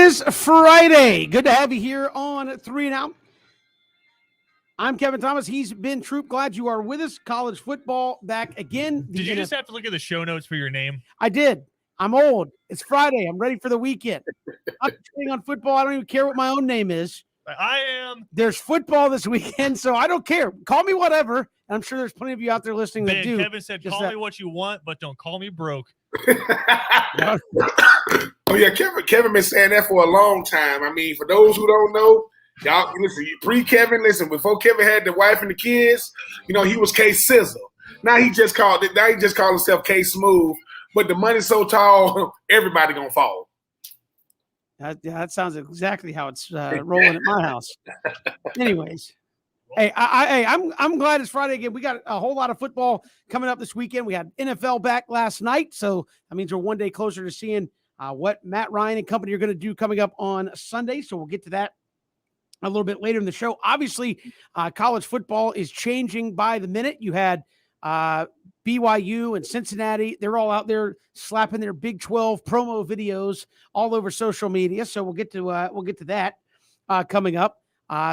is Friday. Good to have you here on 3 and Out. I'm Kevin Thomas. He's Ben Troop. Glad you are with us. College football back again. Did you just have to look at the show notes for your name? I did. I'm old. It's Friday. I'm ready for the weekend. I'm playing on football. I don't even care what my own name is. I am. There's football this weekend, so I don't care. Call me whatever. And I'm sure there's plenty of you out there listening that do. Kevin said, call me what you want, but don't call me broke. Oh, yeah, Kevin been saying that for a long time. I mean, for those who don't know, y'all listen, pre-Kevin, listen, before Kevin had the wife and the kids, he was K-Sizzle. Now he just called himself K-Smooth, but the money's so tall, everybody gonna fall. That sounds exactly how it's rolling at my house. Anyways, hey, I'm glad it's Friday again. We got a whole lot of football coming up this weekend. We had NFL back last night, so that means we're one day closer to seeing what Matt Ryan and company are going to do coming up on Sunday. So we'll get to that a little bit later in the show. Obviously, college football is changing by the minute. You had BYU and Cincinnati. They're all out there slapping their Big 12 promo videos all over social media. So we'll get to that coming up.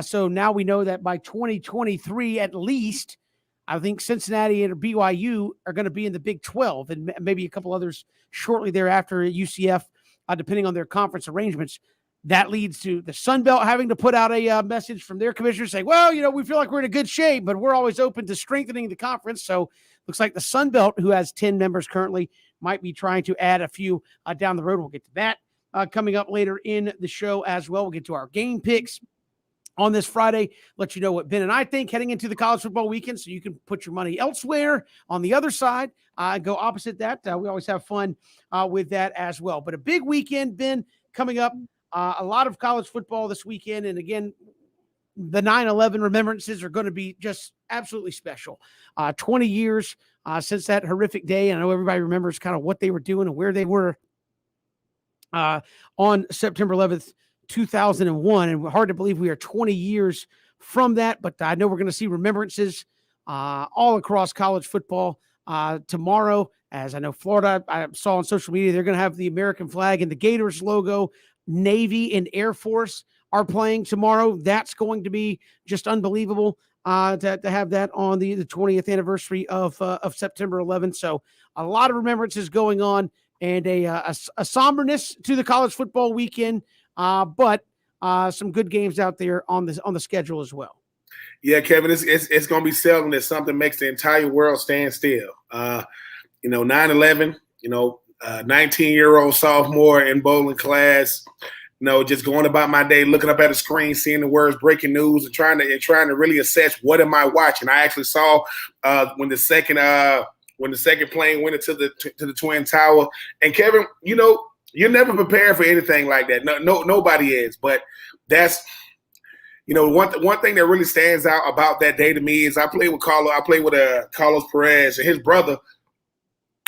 So now we know that by 2023, at least, I think Cincinnati and BYU are going to be in the Big 12 and maybe a couple others shortly thereafter at UCF, depending on their conference arrangements. That leads to the Sun Belt having to put out a message from their commissioner saying, well, we feel like we're in a good shape, but we're always open to strengthening the conference. So looks like the Sun Belt, who has 10 members currently, might be trying to add a few down the road. We'll get to that coming up later in the show as well. We'll get to our game picks on this Friday, let you know what Ben and I think heading into the college football weekend, so you can put your money elsewhere on the other side, go opposite that. We always have fun with that as well. But a big weekend, Ben, coming up. A lot of college football this weekend. And again, the 9/11 remembrances are going to be just absolutely special. 20 years since that horrific day. And I know everybody remembers kind of what they were doing and where they were on September 11th, 2001. And hard to believe we are 20 years from that, but I know we're going to see remembrances all across college football tomorrow. As I know Florida, I saw on social media, they're going to have the American flag and the Gators logo. Navy and Air Force are playing tomorrow. That's going to be just unbelievable to have that on the 20th anniversary of September 11th. So a lot of remembrances going on and a somberness to the college football weekend, but some good games out there on the schedule as well. Yeah, Kevin, it's going to be seldom that something makes the entire world stand still. 9/11, 19-year-old sophomore in bowling class, just going about my day, looking up at the screen, seeing the words breaking news and trying to really assess what am I watching. I actually saw when the second plane went into the Twin Tower. And Kevin, you're never prepared for anything like that. No, nobody is. But that's one thing that really stands out about that day to me is I played with Carlos Perez, and his brother.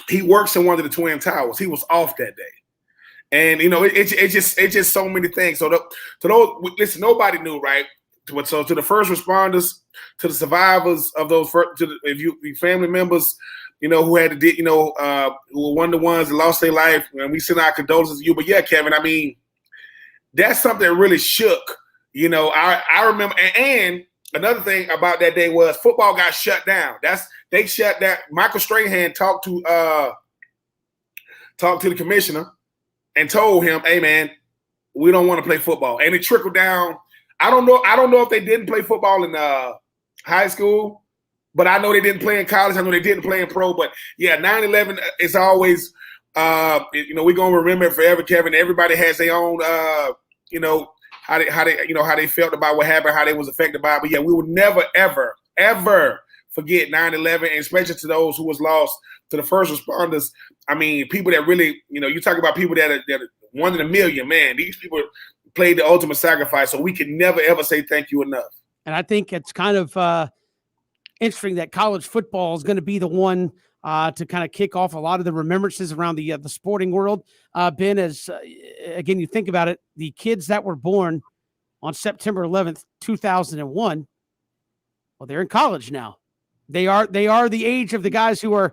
He works in one of the Twin Towers. He was off that day. And, it's just so many things. So listen, nobody knew, right? So to the first responders, to the survivors of those, if you family members, who had to, who were one of the ones that lost their life, and we send our condolences to you. But yeah, Kevin, I mean, that's something that really shook. I remember, and another thing about that day was football got shut down. They shut down. Michael Strahan talked to the commissioner and told him, "Hey, man, we don't want to play football." And it trickled down. I don't know if they didn't play football in high school, but I know they didn't play in college. I know they didn't play in pro. But yeah, 9/11 is always, we're gonna remember it forever, Kevin. Everybody has their own, how they felt about what happened, how they was affected by it. But yeah, we will never, ever, ever forget 9/11, and especially to those who was lost, to the first responders. I mean, people that really, you talk about people that are one in a million, man. These people played the ultimate sacrifice, so we can never, ever say thank you enough. And I think it's kind of interesting that college football is going to be the one to kind of kick off a lot of the remembrances around the sporting world. Ben, as again, you think about it, the kids that were born on September 11th, 2001, well, they're in college now. They are the age of the guys who are,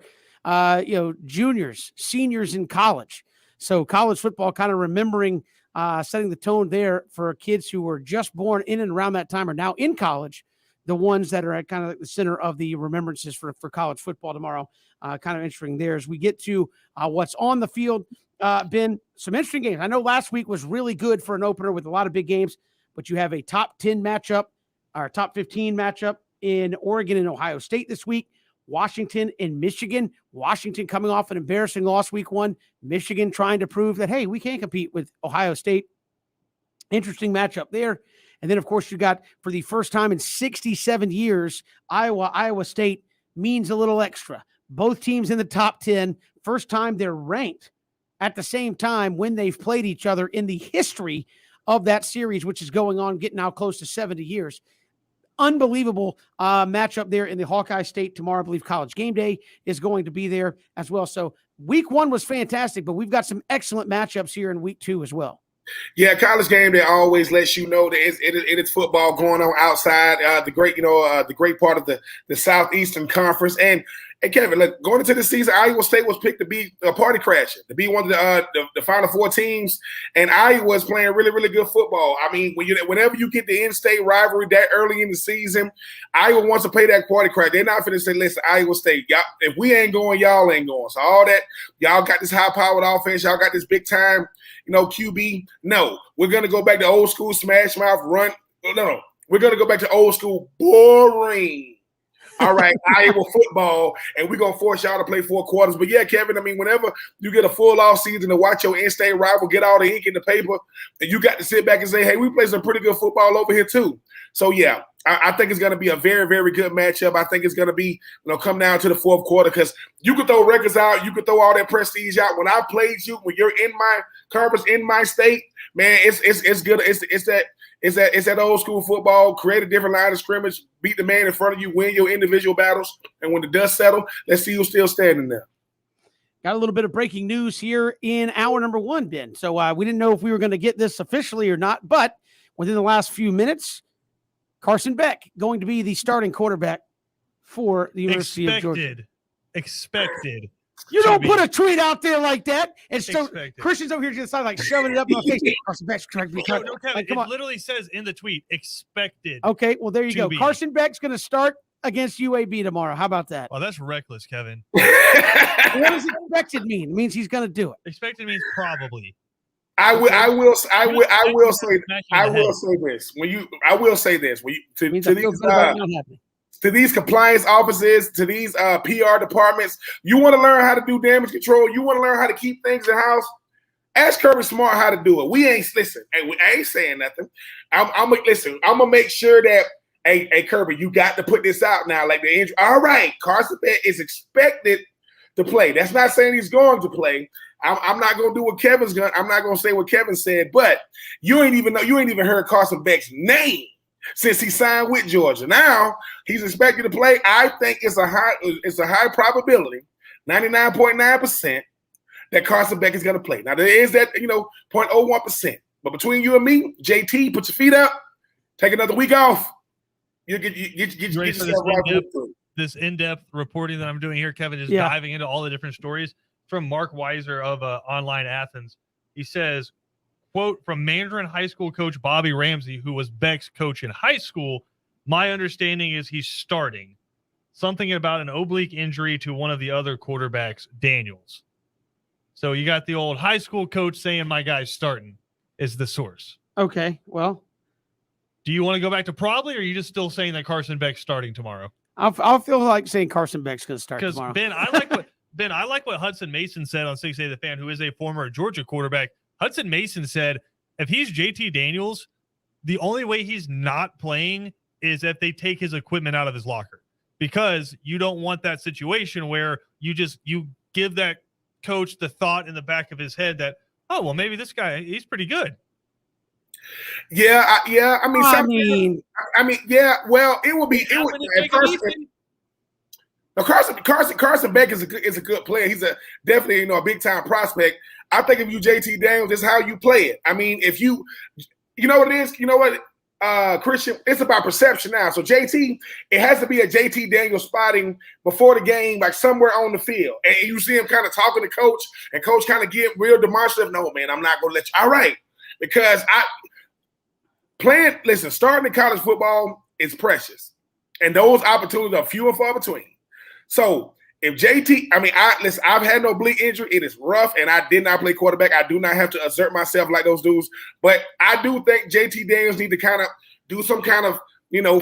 juniors, seniors in college. So college football kind of remembering setting the tone there for kids who were just born in and around that time are now in college, the ones that are at kind of the center of the remembrances for college football tomorrow. Kind of interesting there as we get to what's on the field. Ben, some interesting games. I know last week was really good for an opener with a lot of big games, but you have a top 10 matchup or top 15 matchup in Oregon and Ohio State this week. Washington and Michigan. Washington coming off an embarrassing loss week 1. Michigan trying to prove that, hey, we can compete with Ohio State. Interesting matchup there. And then, of course, you got, for the first time in 67 years, Iowa State means a little extra. Both teams in the top 10. First time they're ranked at the same time when they've played each other in the history of that series, which is going on, getting now close to 70 years. Unbelievable matchup there in the Hawkeye State tomorrow. I believe College Game Day is going to be there as well. So week 1 was fantastic, but we've got some excellent matchups here in week 2 as well. Yeah, College Game Day always lets you know that it is football going on outside the great part of the Southeastern Conference. And Kevin, look, going into the season, Iowa State was picked to be a party crasher, to be one of the Final Four teams, and Iowa is playing really, really good football. I mean, whenever you get the in-state rivalry that early in the season, Iowa wants to play that party crash. They're not finna say, listen, Iowa State, y'all, if we ain't going, y'all ain't going. So all that, y'all got this high-powered offense, y'all got this big-time, QB. No, we're going to go back to old school smash mouth run. No, we're going to go back to old school boring. All right, Iowa football, and we're going to force y'all to play 4 quarters. But, yeah, Kevin, I mean, whenever you get a full off season to watch your in-state rival get all the ink in the paper, and you got to sit back and say, hey, we play some pretty good football over here too. So, yeah, I think it's going to be a very, very good matchup. I think it's going to be, come down to the 4th quarter because you could throw records out. You could throw all that prestige out. When I played you, when you're in my conference, in my state, man, it's good. It's that old school football, create a different line of scrimmage, beat the man in front of you, win your individual battles, and when the dust settles, let's see who's still standing there. Got a little bit of breaking news here in hour number 1, Ben. So we didn't know if we were going to get this officially or not, but within the last few minutes, Carson Beck going to be the starting quarterback for the University of Georgia. Expected. You don't put a tweet out there like that, and so Christian's over here just like shoving it up in my face. Carson Beck's correct. No, Kevin, like, it literally says in the tweet, expected. Okay, well, there you go. Carson Beck's going to start against UAB tomorrow. How about that? Oh, that's reckless, Kevin. What does expected mean? It means he's going to do it. Expected means probably. I will say this. To these compliance offices, to these PR departments, you want to learn how to do damage control. You want to learn how to keep things in house. Ask Kirby Smart how to do it. We ain't listen. I ain't saying nothing. I'm gonna make sure that hey Kirby, you got to put this out now. Like the injury. All right, Carson Beck is expected to play. That's not saying he's going to play. I'm not gonna do what Kevin's gonna. I'm not gonna say what Kevin said. But you ain't even heard Carson Beck's name since he signed with Georgia. Now he's expected to play. I think it's a high probability, 99.9%, that Carson Beck is going to play. Now there is that 0.01%, but between you and me, JT, put your feet up, take another week off. You get yourself right through. This in-depth reporting that I'm doing here, Kevin, is diving into all the different stories from Mark Weiser of Online Athens. He says, quote, from Mandarin High School coach Bobby Ramsey, who was Beck's coach in high school, my understanding is he's starting. Something about an oblique injury to one of the other quarterbacks, Daniels. So you got the old high school coach saying my guy's starting is the source. Okay, well. Do you want to go back to probably, or are you just still saying that Carson Beck's starting tomorrow? I'll feel like saying Carson Beck's going to start tomorrow. Because Ben, I like what Hudson Mason said on 6A The Fan, who is a former Georgia quarterback. Hudson Mason said, if he's JT Daniels, the only way he's not playing is if they take his equipment out of his locker, because you don't want that situation where you give that coach the thought in the back of his head that, oh, well, maybe this guy, he's pretty good. Yeah. Well, it would be. Carson Beck is a good player. He's definitely a big time prospect. I think if you JT Daniels, that's how you play it. I mean, if you know what it is, Christian, it's about perception now. So JT, it has to be a JT Daniels spotting before the game, like somewhere on the field, and you see him kind of talking to coach, and coach kind of get real demonstrative. No, man, I'm not going to let you. All right. because starting in college football is precious, and those opportunities are few and far between. So if JT, I've had no oblique injury. It is rough, and I did not play quarterback. I do not have to assert myself like those dudes. But I do think JT Daniels need to kind of do some kind of,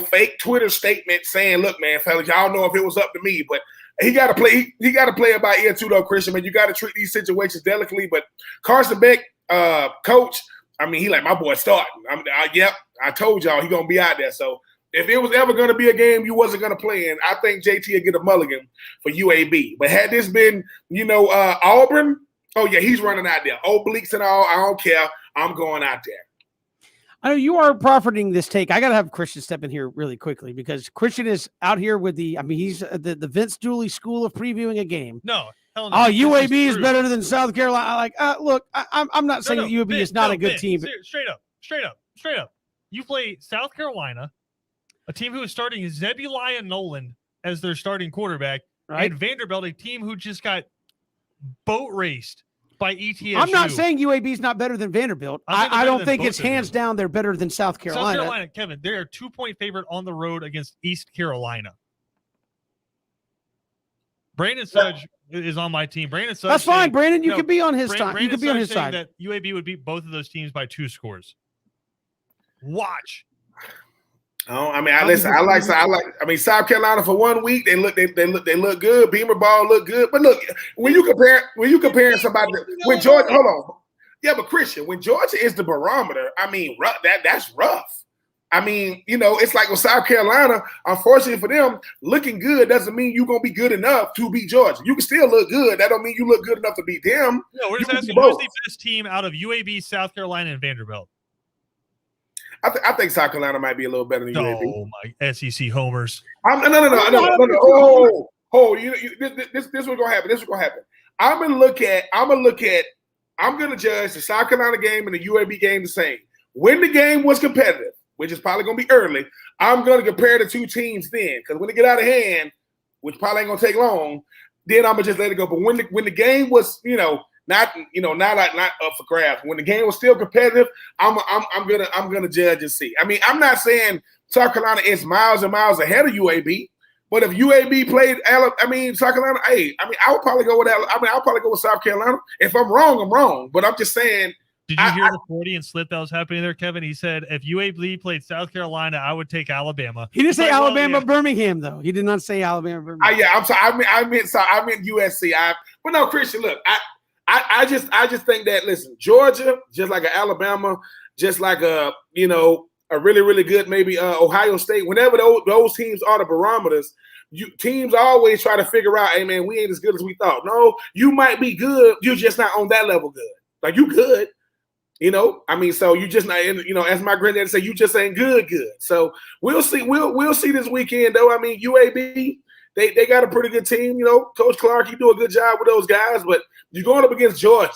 fake Twitter statement saying, "Look, man, fellas, y'all know if it was up to me." But he got to play. He got to play it by ear too, though, Christian. Man, you got to treat these situations delicately. But Carson Beck, coach, he like, my boy starting. Yep, I told y'all he gonna be out there. So if it was ever going to be a game you wasn't going to play in, I think JT would get a mulligan for UAB. But had this been, Auburn, oh, yeah, he's running out there. Obliques and all, I don't care. I'm going out there. I know you are profiting this take. I got to have Christian step in here really quickly because Christian is out here with he's the Vince Dooley school of previewing a game. No. Hell no. Oh, UAB is better than South Carolina. Look, I'm not saying that UAB is not a good team. But Straight up. You play South Carolina, a team who is starting Zebulon Nolan as their starting quarterback, right? And Vanderbilt, a team who just got boat raced by ETSU. I'm not saying UAB is not better than Vanderbilt. I don't think it's hands down they're better than South Carolina. South Carolina, Kevin, they are 2-point favorite on the road against East Carolina. Brandon Sudge is on my team. Brandon Sudge. That's fine, Brandon. You could be on his side. You could be on his side. That UAB would beat both of those teams by 2 scores. Watch. Oh, South Carolina for 1 week, they look good. Beamer ball look good. But look, when you compare somebody with Georgia, hold on. Yeah, but Christian, when Georgia is the barometer, that's rough. It's like with South Carolina, unfortunately for them, looking good doesn't mean you're gonna be good enough to beat Georgia. You can still look good. That don't mean you look good enough to beat them. No, we're just asking who's the best team out of UAB, South Carolina, and Vanderbilt. I think South Carolina might be a little better than UAB. Oh my SEC homers! No. This is what's gonna happen. I'm gonna judge the South Carolina game and the UAB game the same. When the game was competitive, which is probably gonna be early, I'm gonna compare the two teams then, because when they get out of hand, which probably ain't gonna take long, then I'm gonna just let it go. But when the game was, not up for grabs. When the game was still competitive, I'm gonna judge and see. I'm not saying South Carolina is miles and miles ahead of UAB, but if UAB played South Carolina, I would probably go with that. I'll probably go with South Carolina. If I'm wrong, I'm wrong. But I'm just saying. Did you hear the Freudian slip that was happening there, Kevin? He said if UAB played South Carolina, I would take Alabama. He didn't say Alabama, Birmingham, though. He did not say Alabama, Birmingham. I'm sorry. I meant USC. But no, Christian, look, I just think that, listen, Georgia, just like Alabama, just like a really, really good maybe Ohio State, whenever those teams are the barometers, teams always try to figure out, hey, man, we ain't as good as we thought. No, you might be good. You're just not on that level good. Like, you good. So you just not, as my granddad said, you just ain't good. So we'll see. We'll see this weekend, though. UAB, they got a pretty good team. Coach Clark, you do a good job with those guys, but you're going up against Georgia.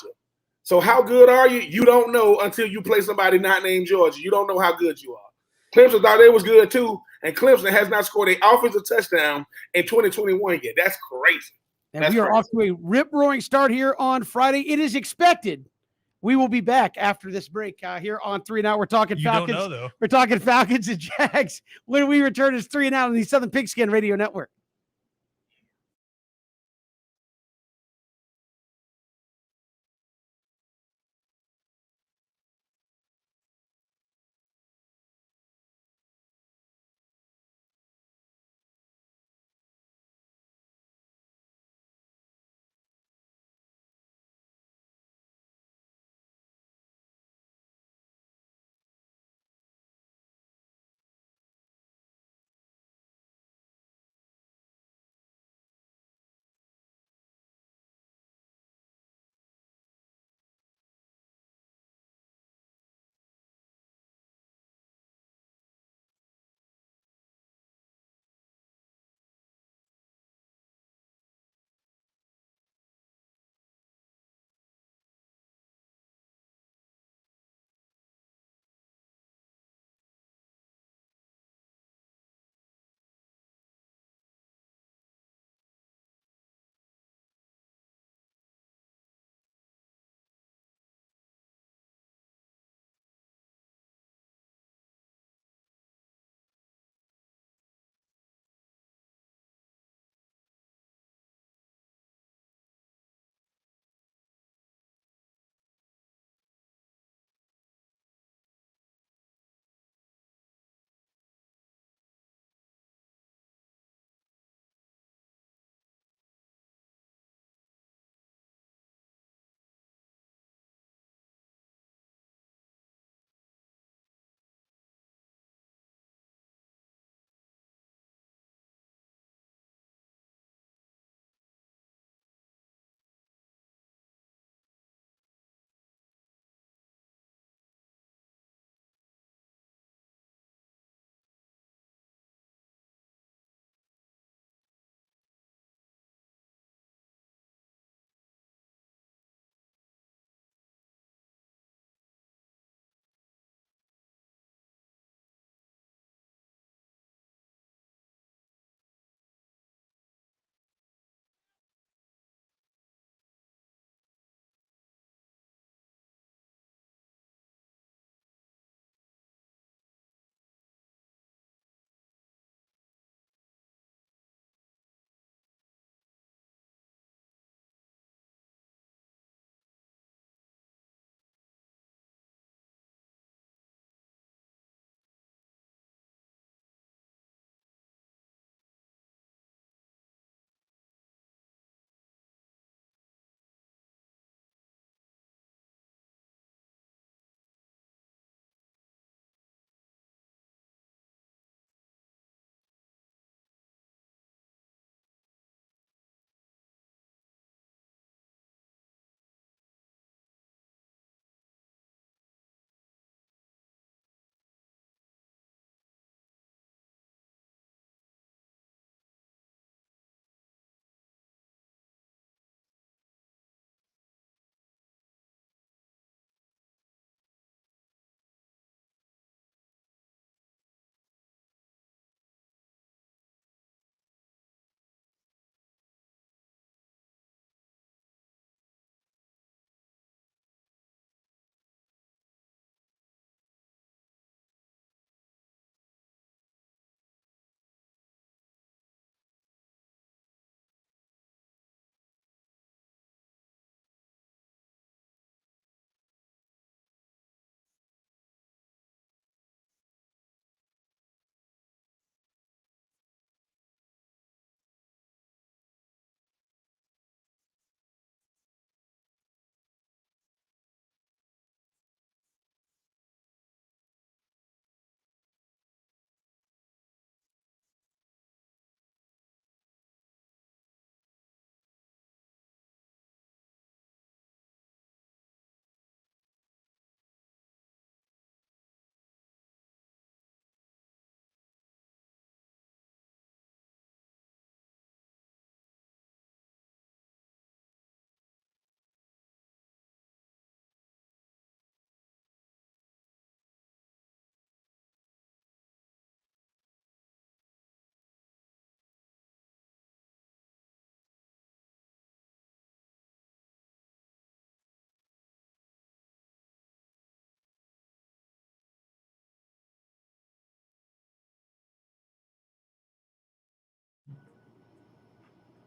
So how good are you? You don't know until you play somebody not named Georgia. You don't know how good you are. Clemson thought they was good too, and Clemson has not scored an offensive touchdown in 2021 yet. That's crazy. And we are off to a rip-roaring start here on Friday. It is expected. We will be back after this break here on 3 and Out. We're talking Falcons. Don't know, though. We're talking Falcons and Jags when we return as 3 and Out on the Southern Pigskin Radio Network.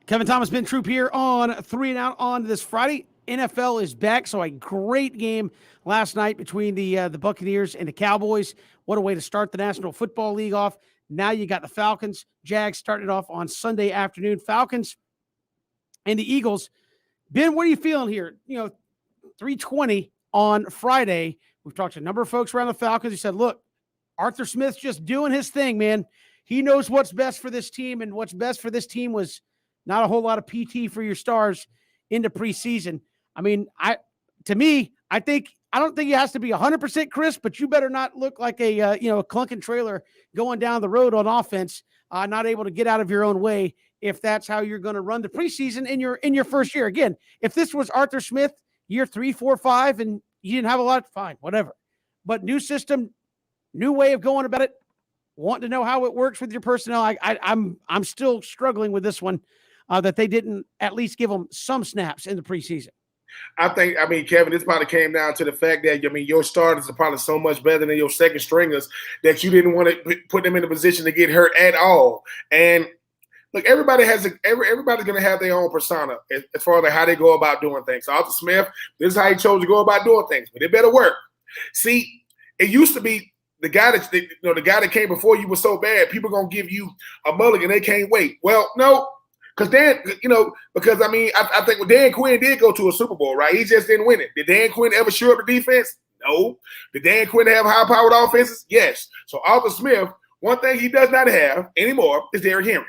Kevin Thomas, Ben Troop here on 3 and Out on this Friday. NFL is back, so a great game last night between the Buccaneers and the Cowboys. What a way to start the National Football League off. Now you got the Falcons. Jags started off on Sunday afternoon. Falcons and the Eagles. Ben, what are you feeling here? 3:20 on Friday. We've talked to a number of folks around the Falcons. He said, look, Arthur Smith's just doing his thing, man. He knows what's best for this team, and what's best for this team was not a whole lot of PT for your stars into preseason. I mean, I don't think it has to be 100% crisp, but you better not look like a clunking trailer going down the road on offense, not able to get out of your own way if that's how you're going to run the preseason in your first year. Again, if this was Arthur Smith year 3, 4, 5, and you didn't have a lot, fine, whatever. But new system, new way of going about it, wanting to know how it works with your personnel. I'm still struggling with this one. That they didn't at least give them some snaps in the preseason. Kevin, this probably came down to the fact that, your starters are probably so much better than your second stringers that you didn't want to put them in a position to get hurt at all. And look, everybody's going to have their own persona as far as how they go about doing things. Arthur Smith, this is how he chose to go about doing things, but it better work. See, it used to be the guy that came before you was so bad, people going to give you a mulligan. They can't wait. Well, no. I think Dan Quinn did go to a Super Bowl, right? He just didn't win it. Did Dan Quinn ever shore up the defense? No. Did Dan Quinn have high-powered offenses? Yes. So Arthur Smith, one thing he does not have anymore is Derrick Henry.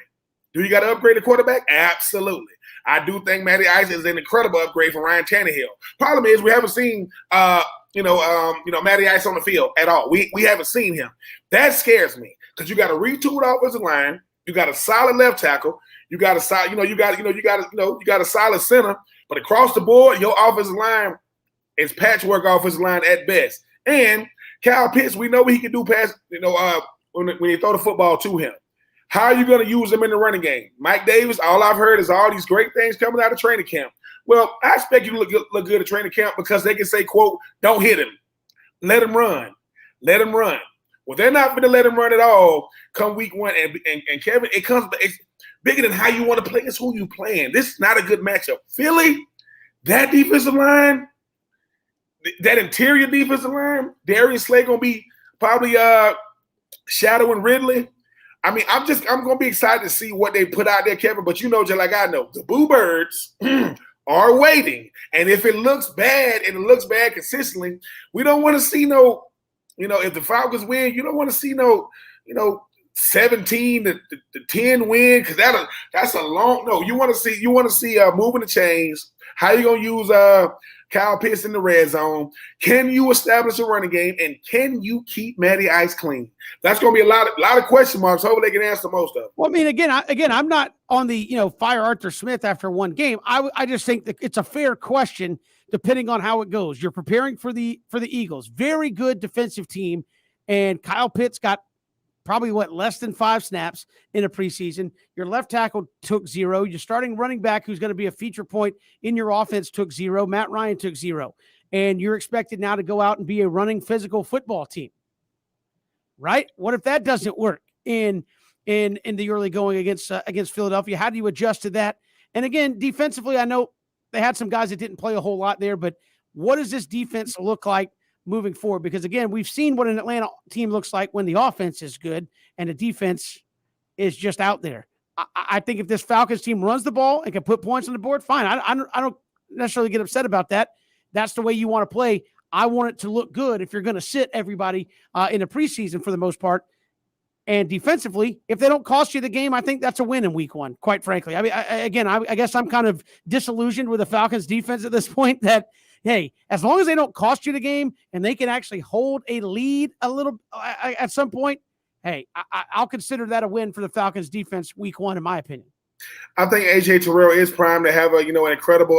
Do you got to upgrade the quarterback? Absolutely. I do think Matty Ice is an incredible upgrade from Ryan Tannehill. Problem is we haven't seen Matty Ice on the field at all. We haven't seen him. That scares me because you got a retooled offensive line. You got a solid left tackle. You got a solid, you got a solid center, but across the board, your offensive line is patchwork offensive line at best. And Kyle Pitts, we know what he can do past, when you throw the football to him. How are you going to use him in the running game? Mike Davis, all I've heard is all these great things coming out of training camp. Well, I expect you to look good at training camp because they can say, quote, don't hit him. Let him run. Let him run. Well, they're not going to let him run at all come week one. And Kevin, it's bigger than how you want to play. It's who you playing. This is not a good matchup. Philly, that defensive line, that interior defensive line, Darius Slay going to be probably shadowing Ridley. I mean, I'm going to be excited to see what they put out there, Kevin. But just like I know, the Boo Birds are waiting. And if it looks bad and it looks bad consistently, we don't want to see if the Falcons win, you don't want to see 17 to 10 win because that's a long no. You want to see moving the chains. How you gonna use Kyle Pitts in the red zone? Can you establish a running game and can you keep Matty Ice clean? That's gonna be a lot of question marks. Hopefully they can answer most of them. Well, I mean, again, I'm not on the fire Arthur Smith after one game. I just think that it's a fair question depending on how it goes. You're preparing for the Eagles, very good defensive team, and Kyle Pitts got probably less than 5 snaps in a preseason. Your left tackle took 0. Your starting running back, who's going to be a feature point in your offense, took 0. Matt Ryan took 0. And you're expected now to go out and be a running physical football team. Right? What if that doesn't work in the early going against Philadelphia? How do you adjust to that? And again, defensively, I know they had some guys that didn't play a whole lot there, but what does this defense look like moving forward? Because again, we've seen what an Atlanta team looks like when the offense is good and the defense is just out there. I think if this Falcons team runs the ball and can put points on the board, fine. I don't necessarily get upset about that. That's the way you want to play. I want it to look good if you're going to sit everybody in the preseason for the most part. And defensively, if they don't cost you the game, I think that's a win in week 1, quite frankly. I mean, I guess I'm kind of disillusioned with the Falcons defense at this point that, hey, as long as they don't cost you the game and they can actually hold a lead a little at some point, hey, I'll consider that a win for the Falcons defense week 1, in my opinion. I think A.J. Terrell is primed to have an incredible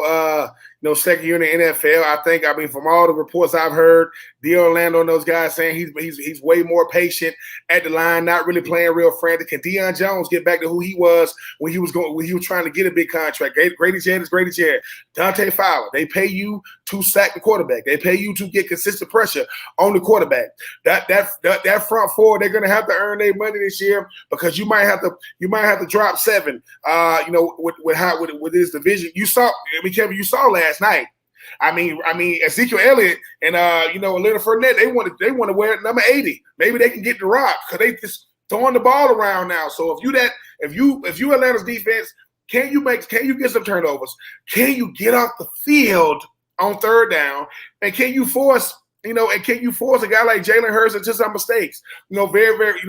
second year in the NFL. I mean, from all the reports I've heard, D. Orlando and those guys saying he's way more patient at the line, not really playing real frantic. Can Deion Jones get back to who he was when he was trying to get a big contract? Grady Jarrett is Grady Jarrett. Dante Fowler, they pay you to sack the quarterback. They pay you to get consistent pressure on the quarterback. That front four, they're gonna have to earn their money this year because you might have to drop 7. With this division, Kevin, you saw last night. I mean, Ezekiel Elliott and Leonard Fournette, they want to wear number 80. Maybe they can get the rock because they just throwing the ball around now. So if you Atlanta's defense, can you get some turnovers? Can you get off the field on third down? And can you force a guy like Jalen Hurts into some mistakes? Very, very,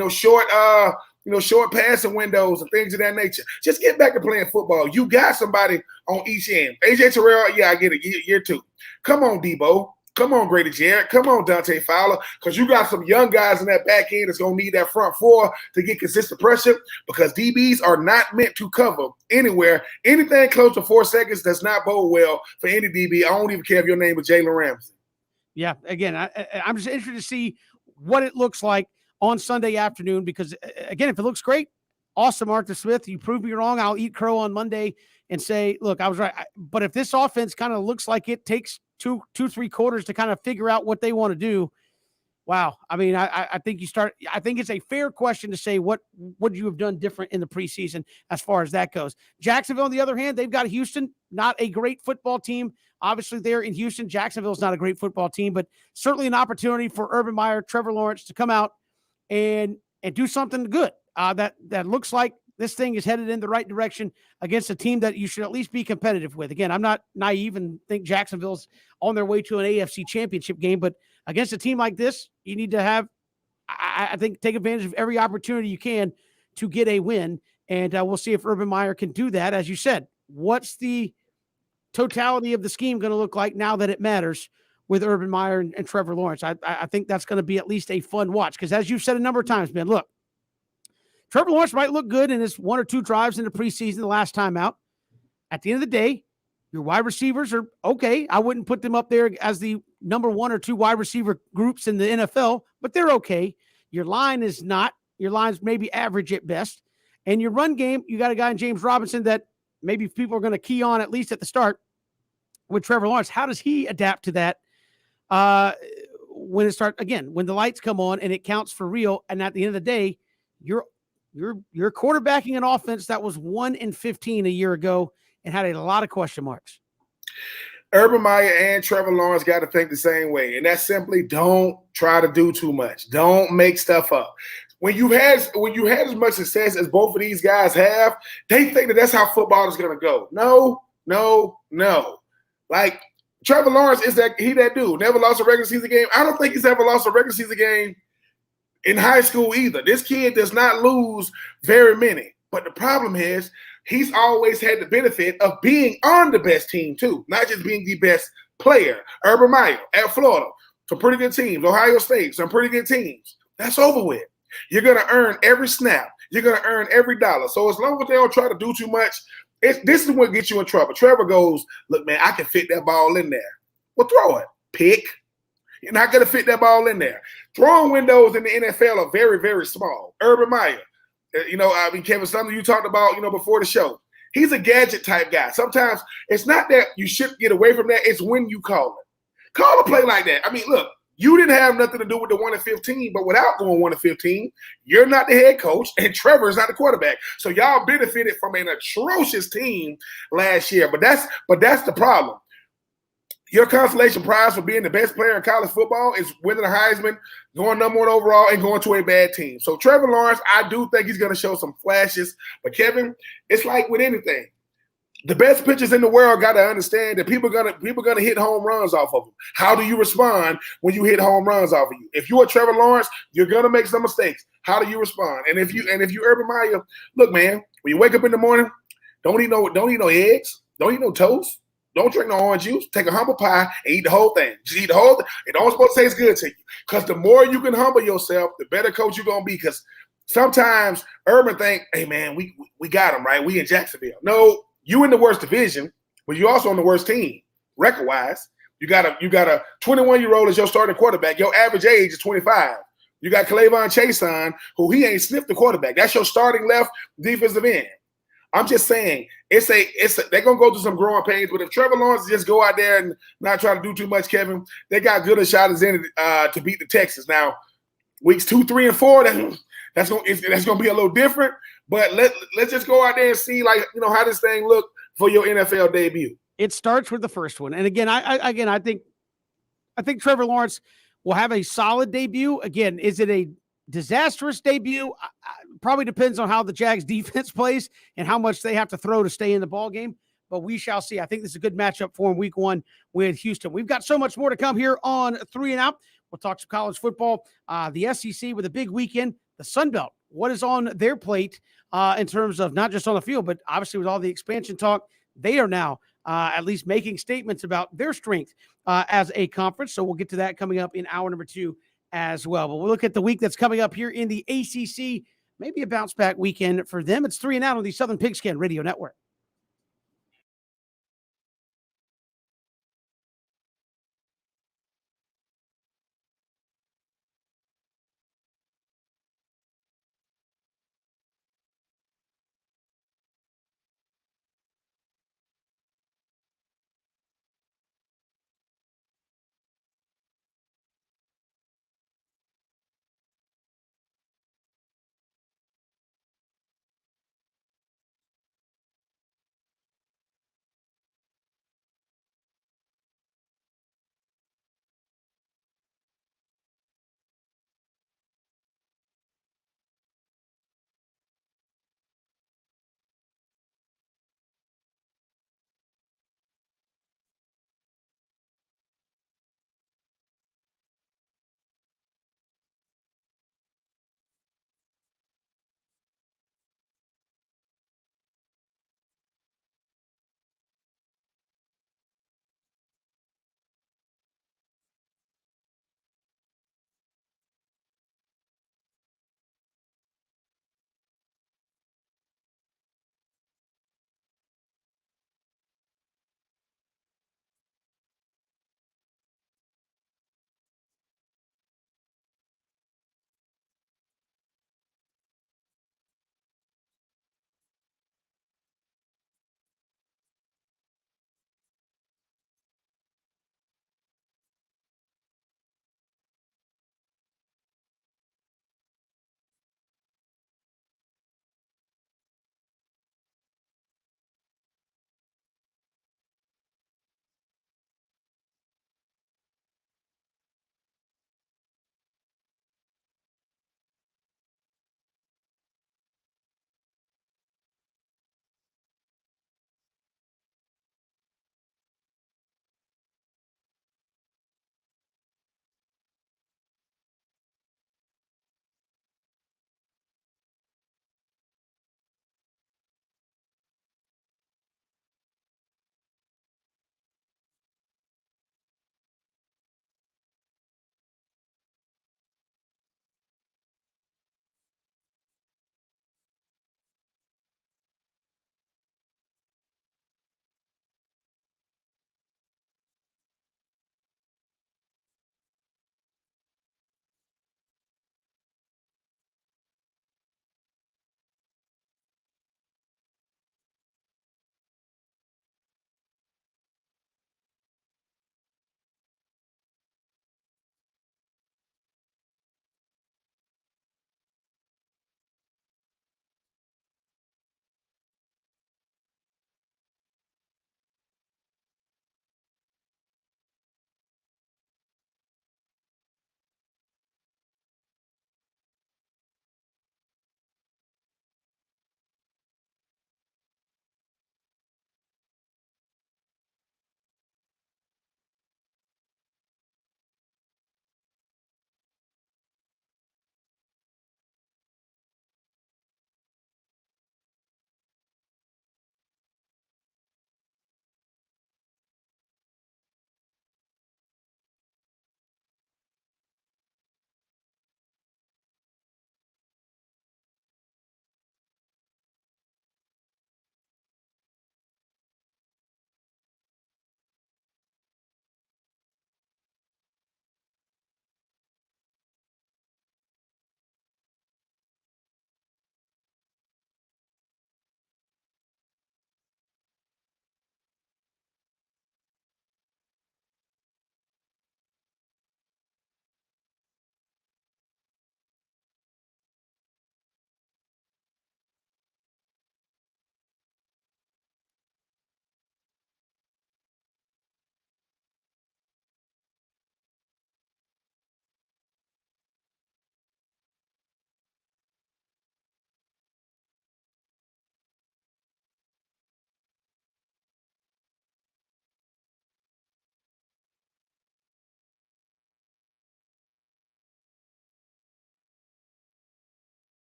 short passing windows and things of that nature. Just get back to playing football. You got somebody on each end. AJ Terrell, yeah, I get it. Year 2. Come on, Debo. Come on, Grady Jarrett. Come on, Dante Fowler, because you got some young guys in that back end that's going to need that front four to get consistent pressure because DBs are not meant to cover anywhere. Anything close to 4 seconds does not bode well for any DB. I don't even care if your name is Jalen Ramsey. Yeah, again, I'm just interested to see what it looks like on Sunday afternoon because, again, if it looks great, awesome, Arthur Smith. You prove me wrong. I'll eat crow on Monday and say, look, I was right. But if this offense kind of looks like it takes 2-3 quarters to kind of figure out what they want to do, wow. I mean, I think I think it's a fair question to say what would you have done different in the preseason as far as that goes. Jacksonville, on the other hand, they've got Houston, not a great football team. Obviously, they're in Houston. Jacksonville's not a great football team, but certainly an opportunity for Urban Meyer, Trevor Lawrence to come out and do something good. That looks like this thing is headed in the right direction against a team that you should at least be competitive with. Again, I'm not naive and think Jacksonville's on their way to an AFC championship game, but against a team like this, you need to have, I think, take advantage of every opportunity you can to get a win. And we'll see if Urban Meyer can do that. As you said, what's the totality of the scheme going to look like now that it matters with Urban Meyer and Trevor Lawrence? I think that's going to be at least a fun watch because, as you've said a number of times, man, look, Trevor Lawrence might look good in his 1 or 2 drives in the preseason the last time out. At the end of the day, your wide receivers are okay. I wouldn't put them up there as the number 1 or 2 wide receiver groups in the NFL, but they're okay. Your line is not. Your line's maybe average at best. And your run game, you got a guy in James Robinson that maybe people are going to key on at least at the start with Trevor Lawrence. How does he adapt to that when it starts, again, when the lights come on and it counts for real? And at the end of the day, you're quarterbacking an offense that was 1-15 a year ago and had a lot of question marks. Urban Meyer and Trevor Lawrence got to think the same way, and that's simply don't try to do too much. Don't make stuff up. When you had as much success as both of these guys have, they think that that's how football is going to go. No. Like Trevor Lawrence is that dude. Never lost a regular season game. I don't think he's ever lost a regular season game in high school either. This kid does not lose very many. But the problem is he's always had the benefit of being on the best team too, not just being the best player. Urban Meyer at Florida, some pretty good teams. Ohio State, some pretty good teams. That's over with. You're going to earn every snap. You're going to earn every dollar. So as long as they don't try to do too much, this is what gets you in trouble. Trevor goes, look, man, I can fit that ball in there. Well, throw it. Pick. You're not going to fit that ball in there. Throwing windows in the NFL are very, very small. Urban Meyer, Kevin, something you talked about, before the show. He's a gadget type guy. Sometimes it's not that you should get away from that. It's when you call it. Call a play like that. I mean, look, you didn't have nothing to do with the 1-15, but without going 1-15, you're not the head coach, and Trevor's not the quarterback. So y'all benefited from an atrocious team last year. But that's the problem. Your consolation prize for being the best player in college football is winning the Heisman, going number 1 overall, and going to a bad team. So Trevor Lawrence, I do think he's going to show some flashes. But Kevin, it's like with anything. The best pitchers in the world got to understand that people are gonna hit home runs off of them. How do you respond when you hit home runs off of you? If you're Trevor Lawrence, you're gonna make some mistakes. How do you respond? And if you Urban Meyer, look, man, when you wake up in the morning, don't eat no eggs, don't eat no toast, don't drink no orange juice. Take a humble pie and eat the whole thing. Just eat the whole thing. It don't supposed to taste good to you. Because the more you can humble yourself, the better coach you're gonna be. Because sometimes Urban think, hey man, we got him right. We in Jacksonville. No. You in the worst division, but you also on the worst team. record wise. You got a 21-year-old as your starting quarterback. Your average age is 25. You got Clavon Chason, who he ain't sniffed the quarterback. That's your starting left defensive end. I'm just saying, they're gonna go through some growing pains. But if Trevor Lawrence just go out there and not try to do too much, Kevin, they got good a shot as in to beat the Texans. Now, weeks 2, 3, and 4, that's gonna be a little different. But let's just go out there and see, like, how this thing look for your NFL debut. It starts with the first one, and again, I think Trevor Lawrence will have a solid debut. Again, is it a disastrous debut? Probably depends on how the Jags defense plays and how much they have to throw to stay in the ball game. But we shall see. I think this is a good matchup for him week 1 with Houston. We've got so much more to come here on 3 and Out. We'll talk some college football, the SEC with a big weekend, the Sun Belt. What is on their plate in terms of not just on the field, but obviously with all the expansion talk, they are now at least making statements about their strength as a conference. So we'll get to that coming up in hour number 2 as well. But we'll look at the week that's coming up here in the ACC, maybe a bounce back weekend for them. It's 3 and Out on the Southern Pigskin Radio Network.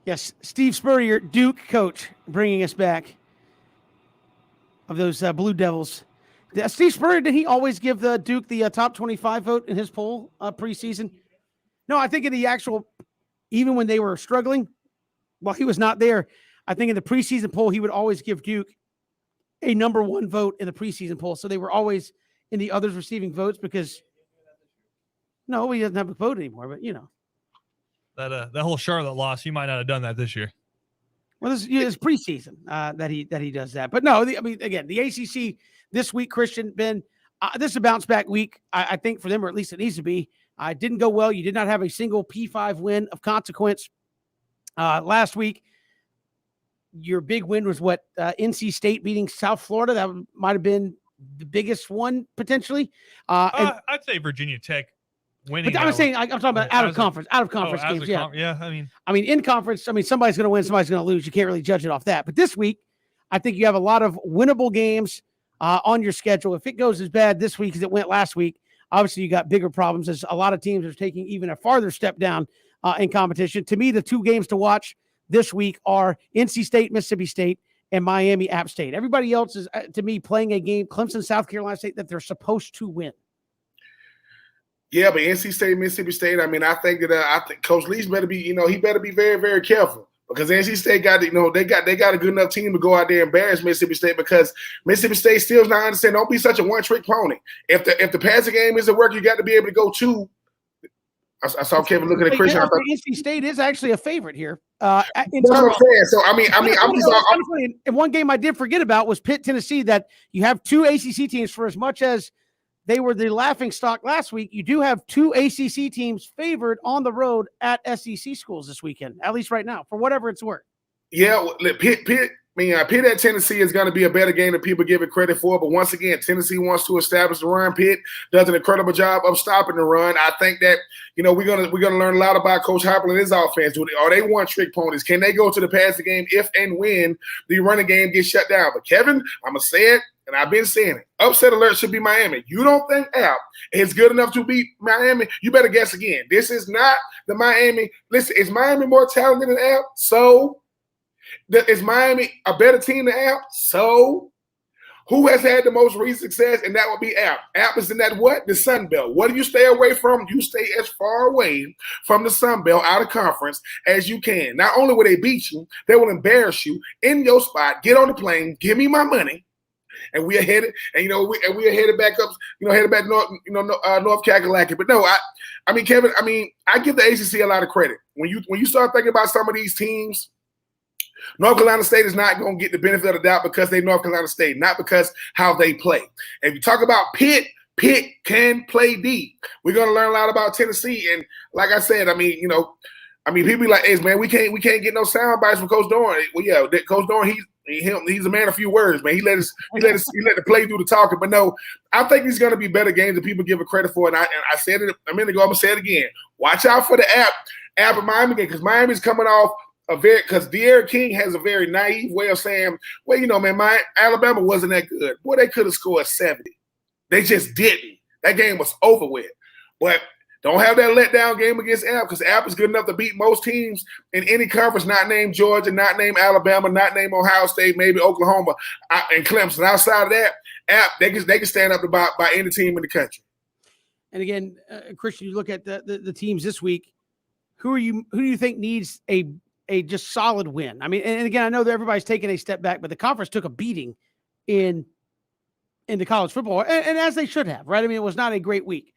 Yes, Steve Spurrier, Duke coach, bringing us back of those Blue Devils. Steve Spurrier, did he always give the Duke the top 25 vote in his poll preseason? No, I think in the actual, even when they were struggling, while he was not there, I think in the preseason poll, he would always give Duke a number one vote in the preseason poll. So they were always in the others receiving votes because, no, he doesn't have a vote anymore, but That whole Charlotte loss, he might not have done that this year. Well, this is preseason that he does that. But no, I mean, again, the ACC this week, Christian, Ben, this is a bounce back week, I think, for them, or at least it needs to be. It didn't go well. You did not have a single P5 win of consequence last week. Your big win was what? NC State beating South Florida. That might have been the biggest one potentially. I'd say Virginia Tech winning. But I'm saying I'm talking about out of conference games. Yeah, I mean in conference. Somebody's going to win, somebody's going to lose. You can't really judge it off that. But this week, I think you have a lot of winnable games on your schedule. If it goes as bad this week as it went last week, obviously you got bigger problems. As a lot of teams are taking even a farther step down in competition. To me, the two games to watch this week are NC State, Mississippi State, and Miami, App State. Everybody else is, to me, playing a game, Clemson, South Carolina State, that they're supposed to win. Yeah, but NC State, Mississippi State, I think Coach Leach better be, he better be very, very careful because NC State got, they got a good enough team to go out there and embarrass Mississippi State because Mississippi State still is not understanding. Don't be such a one-trick pony. If the passing game isn't working, you got to be able to go to. I saw Kevin looking at Christian. I thought NC State is actually a favorite here. That's what I'm saying. So I'm just. And one game I did forget about was Pitt, Tennessee. That you have two ACC teams. For as much as they were the laughing stock last week, you do have two ACC teams favored on the road at SEC schools this weekend. At least right now, for whatever it's worth. Yeah, Pitt at Tennessee is going to be a better game than people give it credit for. But once again, Tennessee wants to establish the run. Pitt does an incredible job of stopping the run. I think that we're gonna learn a lot about Coach Heupel and his offense. Are they one-trick ponies? Can they go to the passing game if and when the running game gets shut down? But Kevin, I'm gonna say it, and I've been saying it. Upset alert should be Miami. You don't think App is good enough to beat Miami? You better guess again. This is not the Miami. Listen, is Miami more talented than App? So. Is Miami a better team than App? So, who has had the most recent success? And that would be App. App is in that what? The Sun Belt. What do you stay away from? You stay as far away from the Sun Belt, out of conference, as you can. Not only will they beat you, they will embarrass you in your spot. Get on the plane, give me my money, and we are headed. And we are headed back up. Headed back north. North Kakalaki. But no, I mean, Kevin. I give the ACC a lot of credit when you start thinking about some of these teams. North Carolina State is not going to get the benefit of the doubt because they North Carolina State, not because how they play. And if you talk about Pitt can play deep. We're going to learn a lot about Tennessee. And like I said, people be like, hey, man, we can't get no sound bites from Coach Dorn. Well, yeah, Coach Dorn, he's a man of few words, man. He let the play do the talking. But no, I think these going to be better games than people give it credit for. And I said it a minute ago. I'm going to say it again. Watch out for the App and Miami game because Miami's coming off because De'Aaron King has a very naive way of saying, well, man, Alabama wasn't that good. Boy, they could have scored 70. They just didn't. That game was over with. But don't have that letdown game against App because App is good enough to beat most teams in any conference, not named Georgia, not named Alabama, not named Ohio State, maybe Oklahoma, and Clemson. Outside of that, App, they can stand up by any team in the country. And again, Christian, you look at the teams this week. Who do you think needs a just solid win? I mean, and again, I know that everybody's taking a step back, but the conference took a beating in the college football, and as they should have, right? I mean, it was not a great week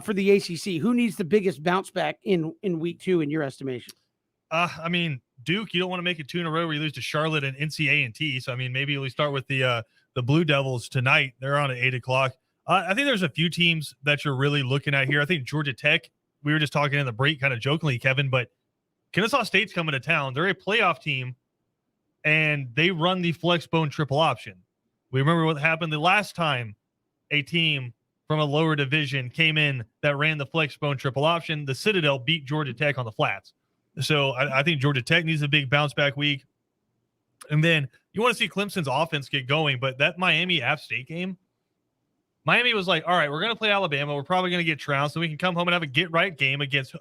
for the ACC. Who needs the biggest bounce back in week 2 in your estimation? Duke, you don't want to make it 2 in a row where you lose to Charlotte and NCA&T. So, maybe we start with the Blue Devils tonight. They're on at 8:00. I think there's a few teams that you're really looking at here. I think Georgia Tech, we were just talking in the break kind of jokingly, Kevin, but Kennesaw State's coming to town. They're a playoff team, and they run the flex bone triple option. We remember what happened the last time a team from a lower division came in that ran the flex bone triple option. The Citadel beat Georgia Tech on the flats. So I think Georgia Tech needs a big bounce back week. And then you want to see Clemson's offense get going, but that Miami App State game, Miami was like, all right, we're going to play Alabama. We're probably going to get trounced, so we can come home and have a get-right game against who?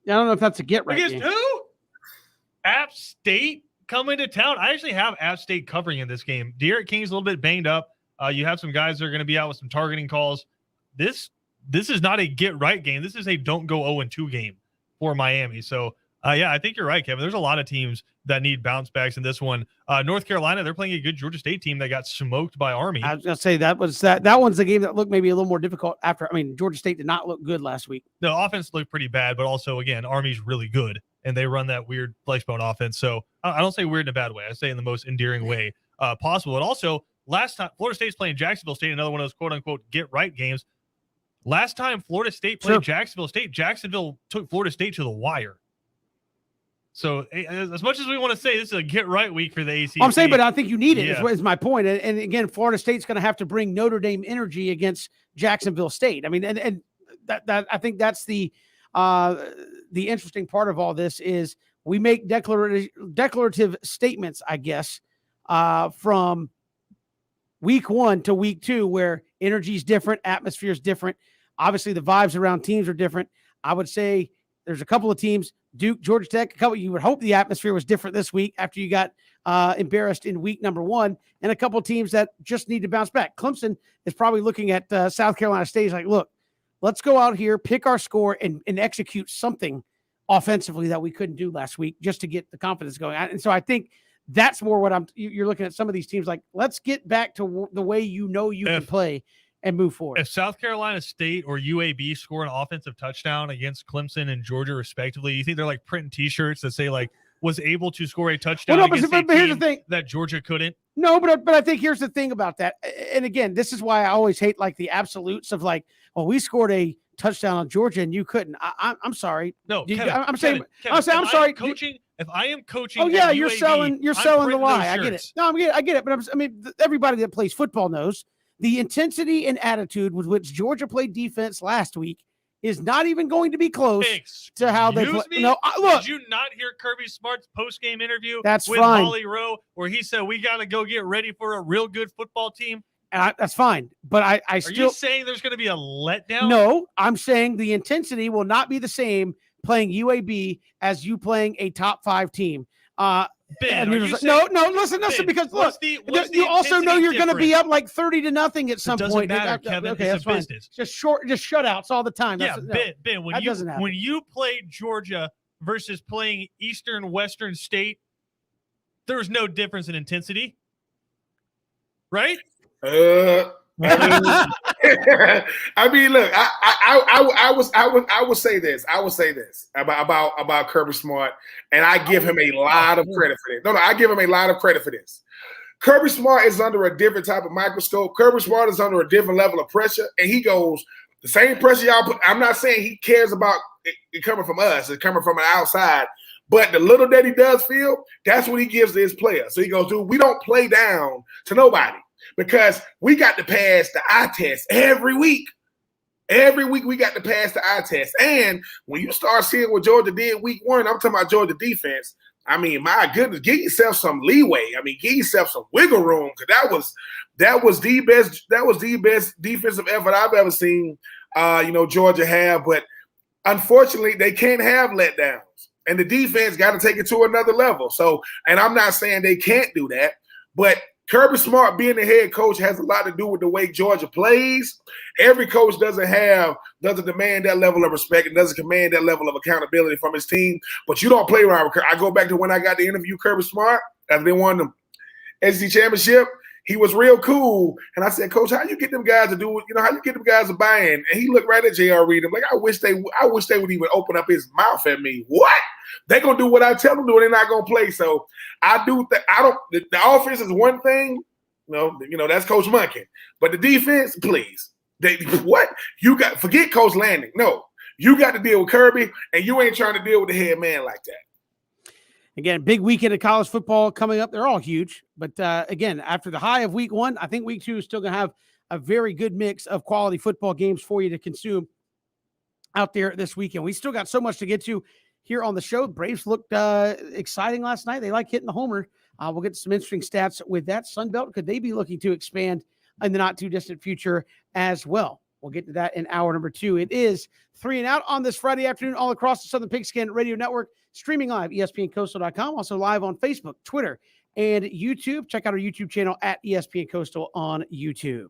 I don't know if that's a get right against game. who? App State coming to town. I actually have App State covering in this game. Derek King's a little bit banged up. You have some guys that are going to be out with some targeting calls. This is not a get right game. This is a don't go 0-2 game for Miami. So, yeah, I think you're right, Kevin. There's a lot of teams that need bounce backs in this one. North Carolina, they're playing a good Georgia State team that got smoked by Army. I was going to say that one's the game that looked maybe a little more difficult after. I mean, Georgia State did not look good last week. The offense looked pretty bad, but also, again, Army's really good, and they run that weird flexbone offense. So I don't say weird in a bad way. I say in the most endearing way possible. And also, last time Florida State's playing Jacksonville State, another one of those quote-unquote get-right games. Last time Florida State played Jacksonville State, Jacksonville took Florida State to the wire. So as much as we want to say this is a get-right week for the ACC. I'm saying, but I think you need it, is my point. And again, Florida State's going to have to bring Notre Dame energy against Jacksonville State. I mean, and that I think that's the interesting part of all this is we make declarative statements, I guess, from week 1 to week 2, where energy is different, atmosphere is different. Obviously, the vibes around teams are different. I would say there's a couple of teams, Duke, Georgia Tech, you would hope the atmosphere was different this week after you got embarrassed in week number 1, and a couple of teams that just need to bounce back. Clemson is probably looking at South Carolina State like, look, let's go out here, pick our score, and execute something offensively that we couldn't do last week just to get the confidence going. And so I think that's more what you're looking at some of these teams like, let's get back to the way you can play and move forward. If South Carolina State or UAB score an offensive touchdown against Clemson and Georgia respectively, you think they're like printing T-shirts that say like was able to score a touchdown against a here's the team thing. that Georgia couldn't? No, but I think here's the thing about that. And again, this is why I always hate like the absolutes of like, well, we scored a touchdown on Georgia and you couldn't. I'm sorry. No, Kevin, I'm sorry. If I am coaching, oh yeah, you're UAB, selling the lie. I get it. No, I get it. But everybody that plays football knows the intensity and attitude with which Georgia played defense last week is not even going to be close to how they play. No, look. Did you not hear Kirby Smart's post-game interview with Molly Rowe where he said we got to go get ready for a real good football team? That's fine, but I still. Are you saying there's going to be a letdown? No, I'm saying the intensity will not be the same playing UAB as you playing a top 5 team. Ben, listen, because look, you also know you're going to be up like 30-0 at some point. Matter, Kevin. Okay, it's a business. Just shutouts all the time. Yeah, Ben, when you play Georgia versus playing Eastern Western State, there's no difference in intensity, right? I mean, look, I would say this. I would say this about Kirby Smart, and I give him a lot of credit for this. No, I give him a lot of credit for this. Kirby Smart is under a different type of microscope. Kirby Smart is under a different level of pressure, and he goes the same pressure y'all put. I'm not saying he cares about it coming from us. It's coming from an outside. But the little that he does feel, that's what he gives to his players. So he goes, dude, we don't play down to nobody. Because we got to pass the eye test every week. Every week we got to pass the eye test. And when you start seeing what Georgia did week 1, I'm talking about Georgia defense. I mean, my goodness, give yourself some leeway. I mean, give yourself some wiggle room, because that was the best defensive effort I've ever seen Georgia have. But unfortunately, they can't have letdowns. And the defense got to take it to another level. So, and I'm not saying they can't do that, but Kirby Smart being the head coach has a lot to do with the way Georgia plays. Every coach doesn't demand that level of respect and doesn't command that level of accountability from his team. But you don't play around with Kirby. I go back to when I got to interview Kirby Smart after they won the SEC championship. He was real cool. And I said, Coach, how you get them guys to do it? How you get them guys to buy in? And he looked right at J.R. Reed. I'm like, I wish they would even open up his mouth at me. What? They're going to do what I tell them to do, and they're not going to play. So the offense is one thing. That's Coach Monken. But the defense, please. Forget Coach Landing. No, you got to deal with Kirby, and you ain't trying to deal with the head man like that. Again, big weekend of college football coming up. They're all huge. But again, after the high of week 1, I think week 2 is still going to have a very good mix of quality football games for you to consume out there this weekend. We still got so much to get to here on the show. Braves looked exciting last night. They like hitting the homer. We'll get some interesting stats with that. Sunbelt, could they be looking to expand in the not too distant future as well? We'll get to that in hour number 2. It is 3 and Out on this Friday afternoon, all across the Southern Pigskin Radio Network, streaming live, ESPNCoastal.com, also live on Facebook, Twitter, and YouTube. Check out our YouTube channel at ESPN Coastal on YouTube.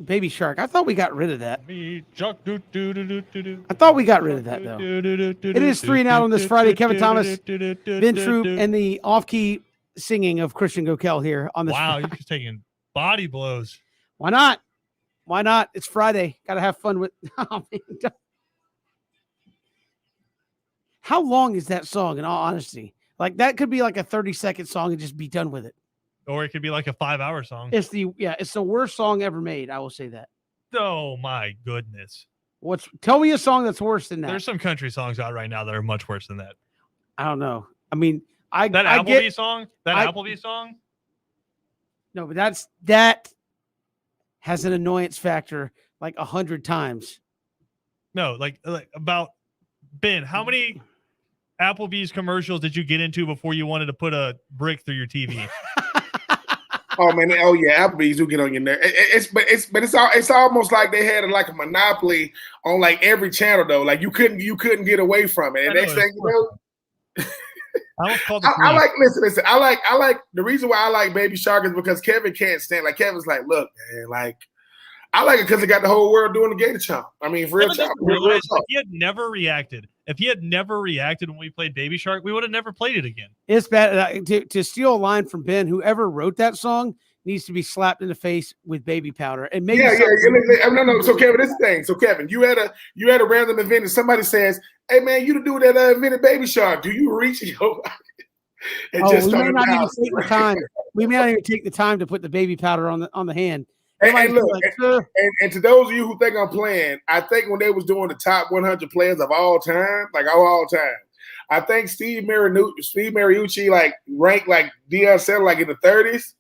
Baby Shark. I thought we got rid of that. I I thought we got rid of that, though. It is 3 and out on this Friday. Kevin Thomas, Ben Troop, and the off-key singing of Christian Gokel here on this. Wow, you're just taking body blows. Why not? Why not? It's Friday. Got to have fun with. Oh, man. How long is that song? In all honesty, like that could be like a 30-second song and just be done with it. Or it could be like a 5-hour song. It's the worst song ever made. I will say that. Oh my goodness. Tell me a song that's worse than that. There's some country songs out right now that are much worse than that. I don't know. I mean, Applebee song. No, but that has an annoyance factor like 100 times. No, like about Ben, how many Applebee's commercials did you get into before you wanted to put a brick through your TV? Oh man, oh yeah, Applebee's do get on your nerve. It's almost like they had like a monopoly on like every channel though. Like you couldn't get away from it. And next thing you know, I like listen. I like the reason why I like Baby Shark is because Kevin can't stand. Like Kevin's like, look, man, like I like it because it got the whole world doing the Gator Chomp. I mean, for real talk. If he had never reacted when we played Baby Shark, we would have never played it again. It's bad to steal a line from Ben. Whoever wrote that song needs to be slapped in the face with baby powder. And maybe no. So Kevin, this thing. So Kevin, you had a random event and somebody says, "Hey man, you the dude that invented Baby Shark. Do you reach your?" We may not even take the time. We may not even take the time to put the baby powder on the hand. And look, and to those of you who think I'm playing, I think when they was doing the top 100 players of all time, like all time, I think Steve Mariucci like ranked like Deion said like in the 30s,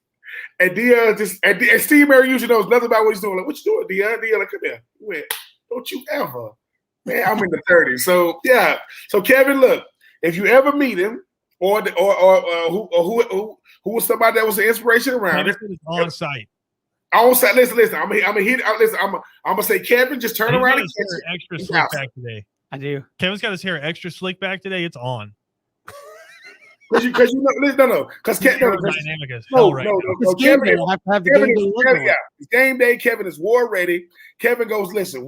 and Deion and Steve Mariucci knows nothing about what he's doing. Like, what you doing, Deion? Deion, like, come here. He went, don't you ever, man? I'm in the 30s, so yeah. So Kevin, look, if you ever meet him, or who was somebody that was an inspiration around it, on site. Listen. I'm gonna hit. Listen, I'm gonna say, Kevin, just turn around and catch extra slick back today. I do. Kevin's got his hair extra slick back today. It's on. Because you know, because Kevin, it's game day. Kevin is war ready. Kevin goes, listen.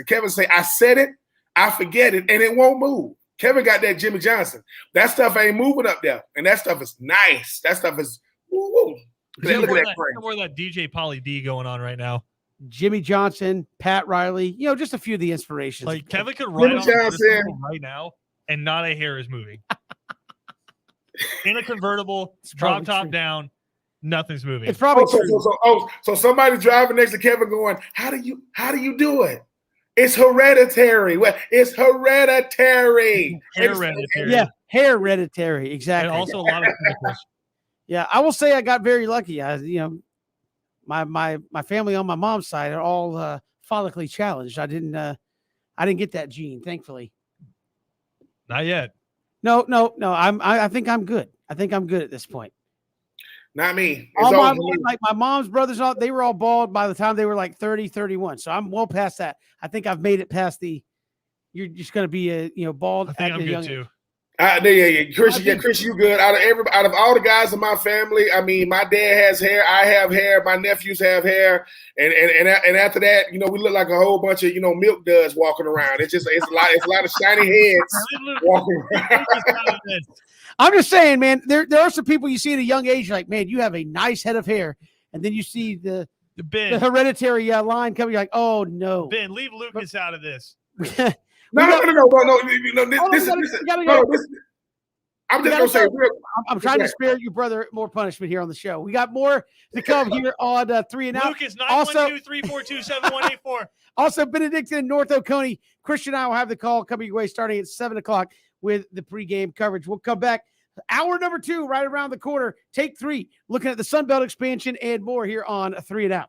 Kevin say, I said it, I forget it, and it won't move. Kevin got that Jimmy Johnson. That stuff ain't moving up there, and that stuff is nice. That stuff is woo. Look at that DJ Pauly D going on right now. Jimmy Johnson, Pat Riley, just a few of the inspirations. Like Kevin could ride on Johnson right now, and not a hair is moving. In a convertible, drop top down, nothing's moving. It's probably true. So somebody driving next to Kevin going, how do you do it? It's hereditary. It's hereditary. Hereditary. Yeah, hereditary. Exactly. And also a lot of chemicals. Yeah, I will say I got very lucky. My family on my mom's side are all follically challenged. I didn't get that gene, thankfully. Not yet. No. I think I'm good. I think I'm good at this point. Not me. Like my mom's brothers, they were all bald by the time they were like 30, 31. So I'm well past that. I think I've made it past you're just going to be bald. I think I'm good too. Chris, you good. Out of all the guys in my family, I mean, my dad has hair, I have hair, my nephews have hair, and after that, we look like a whole bunch of milk duds walking around. It's a lot of shiny heads walking around. I'm just saying, man. There are some people you see at a young age, like, man, you have a nice head of hair, and then you see the hereditary line coming. You're like, oh no, Ben, leave Lucas out of this. No. I'm just gonna say, I'm trying to spare your brother more punishment here on the show. We got more to come here on 3 and Out. Lucas 912-342-7184. Also, Benedictine and North Oconee. Christian and I will have the call coming your way starting at 7:00 with the pregame coverage. We'll come back. Hour number 2 right around the corner. Take 3, looking at the Sun Belt expansion and more here on 3 and Out.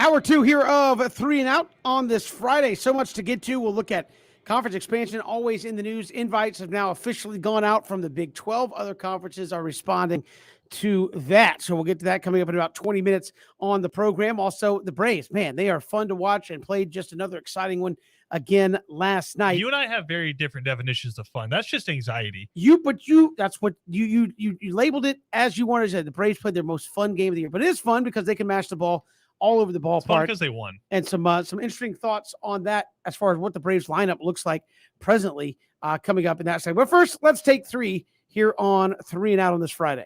Hour 2 here of 3 and Out on this Friday. So much to get to. We'll look at conference expansion, always in the news. Invites have now officially gone out from the Big 12. Other conferences are responding to that. So we'll get to that coming up in about 20 minutes on the program. Also, the Braves, man, they are fun to watch and played just another exciting one again last night. You and I have very different definitions of fun. That's just anxiety. That's what you labeled it as you wanted to say. The Braves played their most fun game of the year, but it is fun because they can mash the ball all over the ballpark because they won. And some interesting thoughts on that as far as what the Braves lineup looks like presently coming up in that segment. But first, let's take 3 here on 3 and Out on this Friday.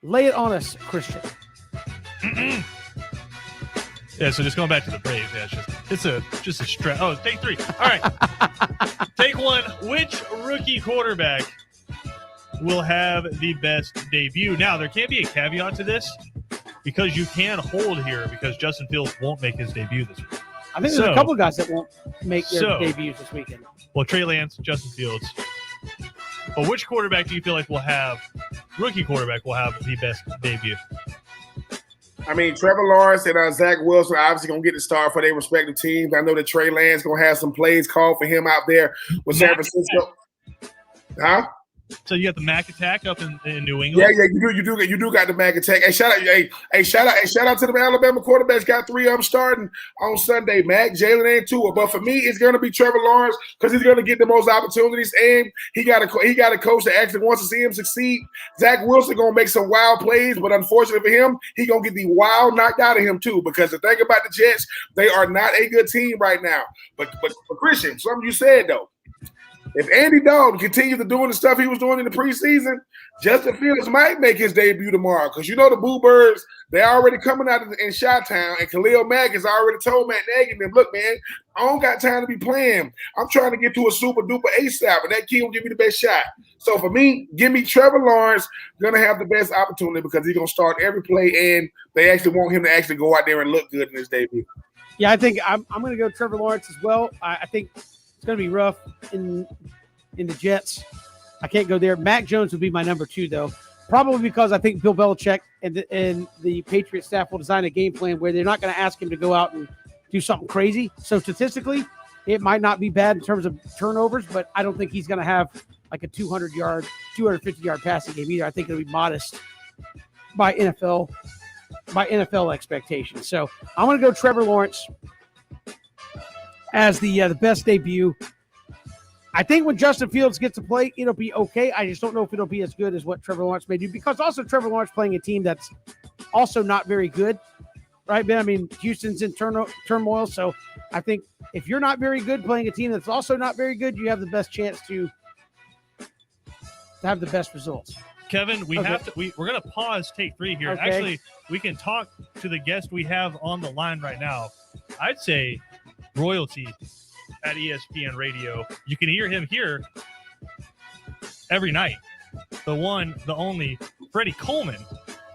Lay it on us, Christian. Yeah, so just going back to the Braves, it's just a stretch. Oh, take 3. All right. Take 1. Which rookie quarterback will have the best debut? Now, there can't be a caveat to this because you can hold here because Justin Fields won't make his debut this week. I think there's a couple of guys that won't make their debuts this weekend. Well, Trey Lance, Justin Fields. But which quarterback do you feel like rookie quarterback will have the best debut? I mean, Trevor Lawrence and Zach Wilson obviously going to get the start for their respective teams. I know that Trey Lance going to have some plays called for him out there with San Francisco. Huh? So you got the Mac attack up in New England. Yeah, you do got the Mac attack. Hey, shout out to the Alabama quarterbacks. Got 3 of them starting on Sunday. Mac, Jalen, and Tua. But for me, it's going to be Trevor Lawrence because he's going to get the most opportunities, and he got a coach that actually wants to see him succeed. Zach Wilson going to make some wild plays, but unfortunately for him, he going to get the wild knocked out of him too. Because the thing about the Jets, they are not a good team right now. But Christian, something you said though. If Andy Dalton continues to doing the stuff he was doing in the preseason, Justin Fields might make his debut tomorrow. Because you know the Boo Birds, they're already coming out in Chi-Town, and Khalil Mack has already told Matt Nagy and them, look, man, I don't got time to be playing. I'm trying to get to a super duper ASAP, and that kid will give me the best shot. So for me, give me Trevor Lawrence, gonna have the best opportunity because he's gonna start every play, and they actually want him to actually go out there and look good in his debut. Yeah, I think I'm gonna go Trevor Lawrence as well. I think it's going to be rough in the Jets. I can't go there. Mac Jones would be my number 2, though, probably because I think Bill Belichick and the Patriots staff will design a game plan where they're not going to ask him to go out and do something crazy. So statistically, it might not be bad in terms of turnovers, but I don't think he's going to have like a 200-yard, 250-yard passing game either. I think it'll be modest by NFL expectations. So I'm going to go Trevor Lawrence as the best debut. I think when Justin Fields gets to play, it'll be okay. I just don't know if it'll be as good as what Trevor Lawrence may do because also Trevor Lawrence playing a team that's also not very good, right, Ben? I mean, Houston's in turmoil, so I think if you're not very good playing a team that's also not very good, you have the best chance to have the best results. Kevin, we're going to pause take 3 here. Okay. Actually, we can talk to the guest we have on the line right now. I'd say royalty at ESPN Radio. You can hear him here every night. The one, the only, Freddie Coleman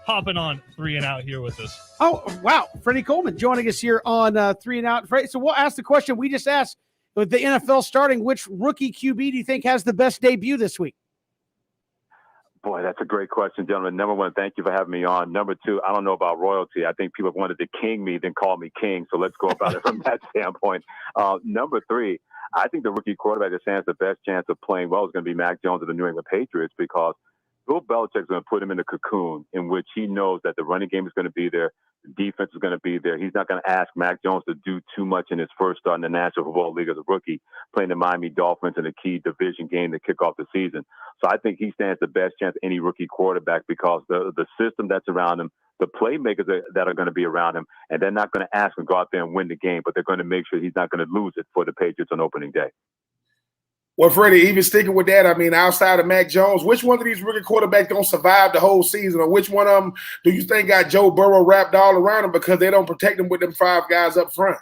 hopping on 3 and Out here with us. Oh, wow. Freddie Coleman joining us here on 3 and Out. So we'll ask the question we just asked with the NFL starting. Which rookie QB do you think has the best debut this week? Boy, that's a great question, gentlemen. Number 1, thank you for having me on. Number 2, I don't know about royalty. I think people wanted to king me, then call me king. So let's go about it from that standpoint. Number 3, I think the rookie quarterback that stands the best chance of playing well is going to be Mac Jones of the New England Patriots because Bill Belichick's going to put him in a cocoon in which he knows that the running game is going to be there. The defense is going to be there. He's not going to ask Mac Jones to do too much in his first start in the National Football League as a rookie, playing the Miami Dolphins in a key division game to kick off the season. So I think he stands the best chance of any rookie quarterback because the system that's around him, the playmakers that are going to be around him, and they're not going to ask him to go out there and win the game, but they're going to make sure he's not going to lose it for the Patriots on opening day. Well, Freddie, even sticking with that, I mean, outside of Mac Jones, which one of these rookie quarterbacks don't survive the whole season? Or which one of them do you think got Joe Burrow wrapped all around him because they don't protect him with them 5 guys up front?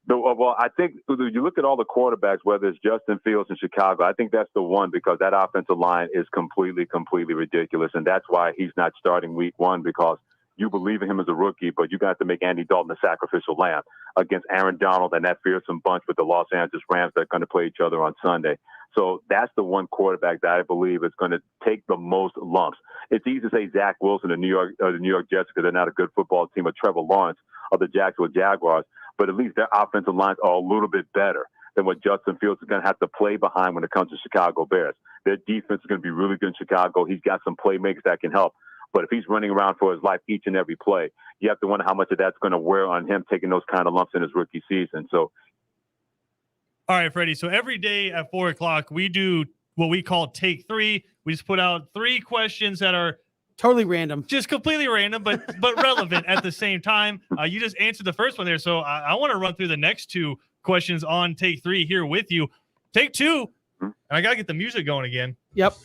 Well, I think you look at all the quarterbacks, whether it's Justin Fields in Chicago, I think that's the one because that offensive line is completely ridiculous. And that's why he's not starting week 1 because you believe in him as a rookie, but you got to make Andy Dalton a sacrificial lamb against Aaron Donald and that fearsome bunch with the Los Angeles Rams that are going to play each other on Sunday. So that's the one quarterback that I believe is going to take the most lumps. It's easy to say Zach Wilson, the New York Jets, because they're not a good football team, or Trevor Lawrence of the Jacksonville Jaguars, but at least their offensive lines are a little bit better than what Justin Fields is going to have to play behind when it comes to Chicago Bears. Their defense is going to be really good in Chicago. He's got some playmakers that can help. But if he's running around for his life each and every play, you have to wonder how much of that's going to wear on him taking those kind of lumps in his rookie season. So, all right, Freddie. So every day at 4 o'clock, we do what we call Take 3. We just put out 3 questions that are totally random, just completely random, but relevant at the same time. You just answered the first one there. So I want to run through the next 2 questions on Take 3 here with you. Take 2, and I got to get the music going again. Yep.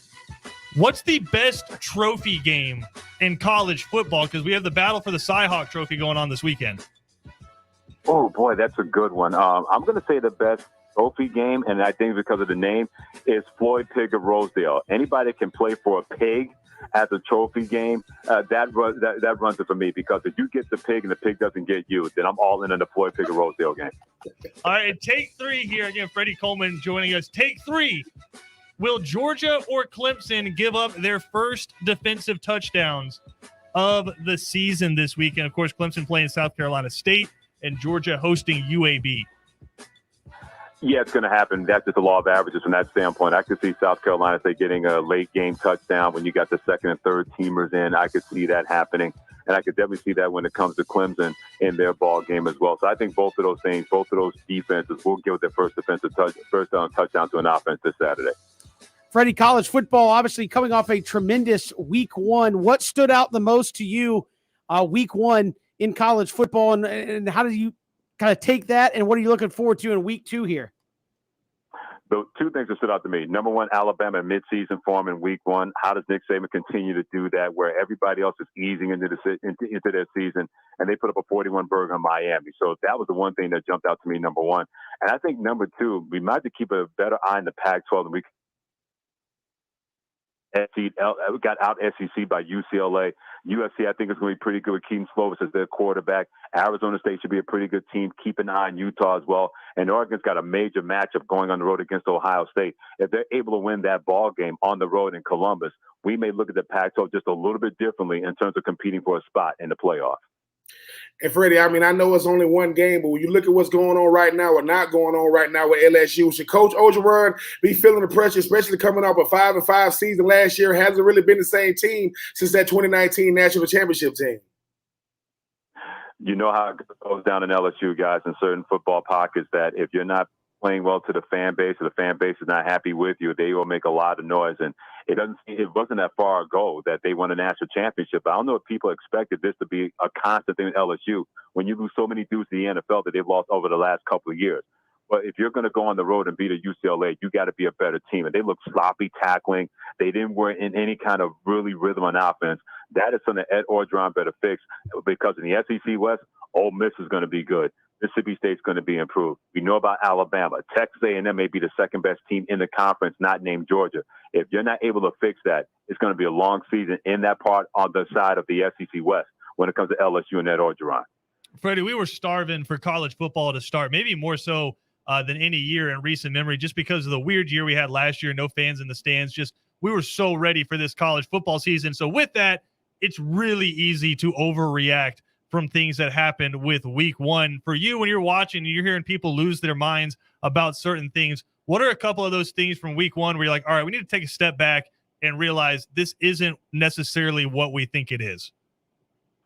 What's the best trophy game in college football? Because we have the battle for the Cy-Hawk Trophy going on this weekend. Oh, boy, that's a good one. I'm going to say the best trophy game, and I think because of the name, is Floyd Pig of Rosedale. Anybody that can play for a pig at the trophy game, that runs it for me, because if you get the pig and the pig doesn't get you, then I'm all in on the Floyd Pig of Rosedale game. All right, Take 3 here. Again, Freddie Coleman joining us. Take 3. Will Georgia or Clemson give up their first defensive touchdowns of the season this weekend? Of course, Clemson playing South Carolina State and Georgia hosting UAB. Yeah, it's going to happen. That's just the law of averages from that standpoint. I could see South Carolina State getting a late game touchdown when you got the second and third teamers in. I could see that happening. And I could definitely see that when it comes to Clemson in their ball game as well. So I think both of those things, both of those defenses will give their first touchdown to an offense this Saturday. Freddie, college football, obviously coming off a tremendous week 1. What stood out the most to you week 1 in college football, and how do you kind of take that, and what are you looking forward to in week 2 here? The 2 things that stood out to me. Number one, Alabama midseason form in week 1. How does Nick Saban continue to do that where everybody else is easing into their season, and they put up a 41-burger on Miami? So that was the one thing that jumped out to me, number 1. And I think number 2, we might have to keep a better eye on the Pac-12 than we got out SEC by UCLA. USC, I think, is going to be pretty good with Keaton Slovis as their quarterback. Arizona State should be a pretty good team. Keep an eye on Utah as well. And Oregon's got a major matchup going on the road against Ohio State. If they're able to win that ball game on the road in Columbus, we may look at the Pac-12 just a little bit differently in terms of competing for a spot in the playoff. And Freddie, I mean, I know it's only one game, but when you look at what's going on right now or not going on right now with LSU, should Coach Orgeron be feeling the pressure, especially coming off a 5-5 season last year? Hasn't really been the same team since that 2019 national championship team. You know how it goes down in LSU, guys, in certain football pockets, that if you're not playing well to the fan base, or the fan base is not happy with you, they will make a lot of noise. And it wasn't that far ago that they won a national championship. I don't know if people expected this to be a constant thing in LSU when you lose so many dudes in the NFL that they've lost over the last couple of years. But if you're going to go on the road and beat a UCLA, you got to be a better team. And they look sloppy tackling. They didn't work in any kind of really rhythm on offense. That is something Ed Orgeron better fix, because in the SEC West, Ole Miss is going to be good. Mississippi State's going to be improved. We know about Alabama. Texas A&M may be the second best team in the conference, not named Georgia. If you're not able to fix that, it's going to be a long season in that part on the side of the SEC West when it comes to LSU and Ed Orgeron. Freddie, we were starving for college football to start, maybe more so than any year in recent memory, just because of the weird year we had last year, no fans in the stands. Just we were so ready for this college football season. So with that, it's really easy to overreact from things that happened with week 1. For you, when you're watching, you're hearing people lose their minds about certain things. What are a couple of those things from week 1 where you're like, all right, we need to take a step back and realize this isn't necessarily what we think it is?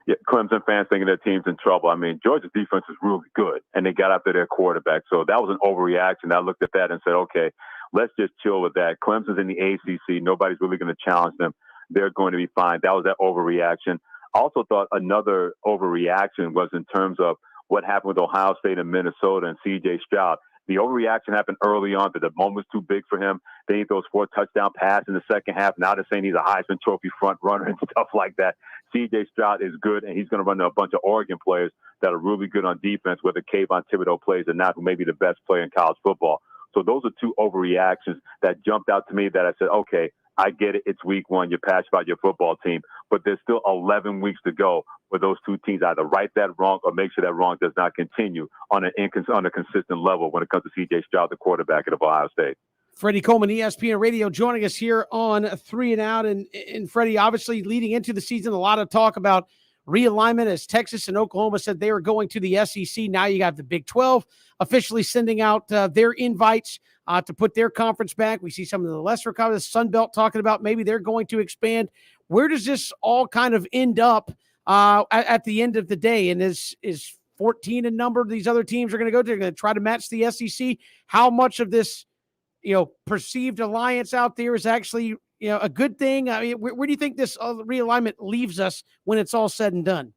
Yeah, Clemson fans thinking their team's in trouble. I mean, Georgia's defense is really good, and they got after their quarterback. So that was an overreaction. I looked at that and said, okay, let's just chill with that. Clemson's in the ACC. Nobody's really going to challenge them. They're going to be fine. That was that overreaction. I also thought another overreaction was in terms of what happened with Ohio State and Minnesota and C.J. Stroud. The overreaction happened early on, but the moment was too big for him. Then he throws 4 touchdown passes in the second half. Now they're saying he's a Heisman Trophy front runner and stuff like that. C.J. Stroud is good, and he's going to run a bunch of Oregon players that are really good on defense, whether Kayvon Thibodeau plays or not, who may be the best player in college football. So those are 2 overreactions that jumped out to me that I said, okay, I get it. It's week 1. You're passionate about your football team, but there's still 11 weeks to go where those 2 teams either right that wrong or make sure that wrong does not continue on a consistent level when it comes to C.J. Stroud, the quarterback at Ohio State. Freddie Coleman, ESPN Radio, joining us here on 3 and Out. And Freddie, obviously leading into the season, a lot of talk about realignment as Texas and Oklahoma said they were going to the SEC. Now you got the Big 12 officially sending out their invites to put their conference back. We see some of the lesser conferences, Sun Belt, talking about maybe they're going to expand. Where does this all kind of end up at the end of the day? And is 14 a number these other teams are going to go to? They're going to try to match the SEC. How much of this perceived alliance out there is actually, a good thing? I mean, where do you think this realignment leaves us when it's all said and done?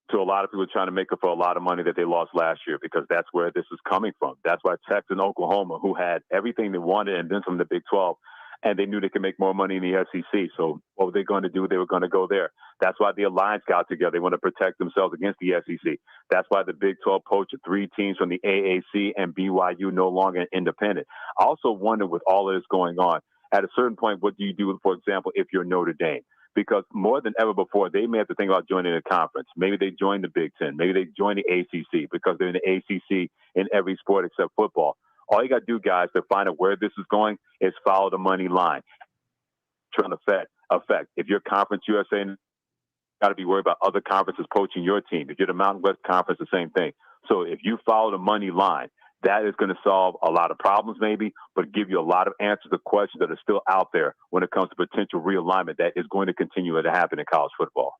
To a lot of people trying to make up for a lot of money that they lost last year, because that's where this is coming from. That's why Texas and Oklahoma, who had everything they wanted and then from the Big 12, and they knew they could make more money in the SEC. So what were they going to do? They were going to go there. That's why the alliance got together. They want to protect themselves against the SEC. That's why the Big 12 poached 3 teams from the AAC and BYU no longer independent. I also wonder, with all of this going on, at a certain point, what do you do, for example, if you're Notre Dame? Because more than ever before, they may have to think about joining a conference. Maybe they join the Big Ten. Maybe they join the ACC, because they're in the ACC in every sport except football. All you got to do, guys, to find out where this is going is follow the money line. Trying to affect. If you're Conference USA, you got to be worried about other conferences poaching your team. If you're the Mountain West Conference, the same thing. So if you follow the money line, that is going to solve a lot of problems maybe, but give you a lot of answers to questions that are still out there when it comes to potential realignment that is going to continue to happen in college football.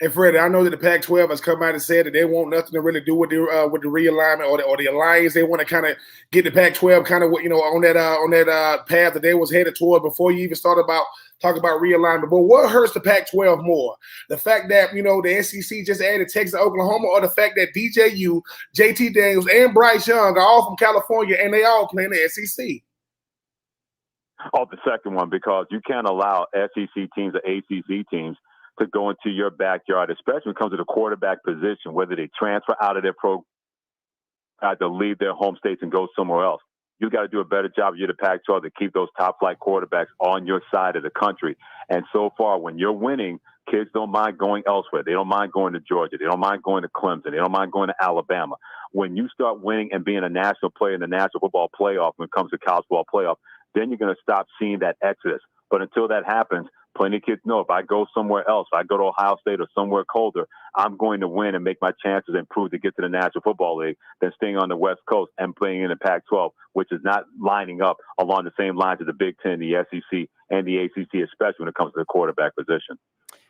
And Freddie, I know that the Pac-12 has come out and said that they want nothing to really do with the realignment or the alliance. They want to kind of get the Pac-12 kind of on that path that they was headed toward before you even started talking about realignment. But what hurts the Pac-12 more? The fact that the SEC just added Texas, Oklahoma, or the fact that DJU, JT Daniels, and Bryce Young are all from California and they all play in the SEC? Oh, the second one, because you can't allow SEC teams or ACC teams to go into your backyard, especially when it comes to the quarterback position, whether they transfer out of their program, to leave their home states and go somewhere else. You got to do a better job, you're the Pac-12, to keep those top-flight quarterbacks on your side of the country. And so far, when you're winning, kids don't mind going elsewhere. They don't mind going to Georgia. They don't mind going to Clemson. They don't mind going to Alabama. When you start winning and being a national player in the National Football Playoff, when it comes to college football playoff, then you're going to stop seeing that exodus. But until that happens, plenty of kids know if I go somewhere else, if I go to Ohio State or somewhere colder, I'm going to win and make my chances improve to get to the National Football League than staying on the West Coast and playing in the Pac-12, which is not lining up along the same lines as the Big Ten, the SEC, and the ACC, especially when it comes to the quarterback position.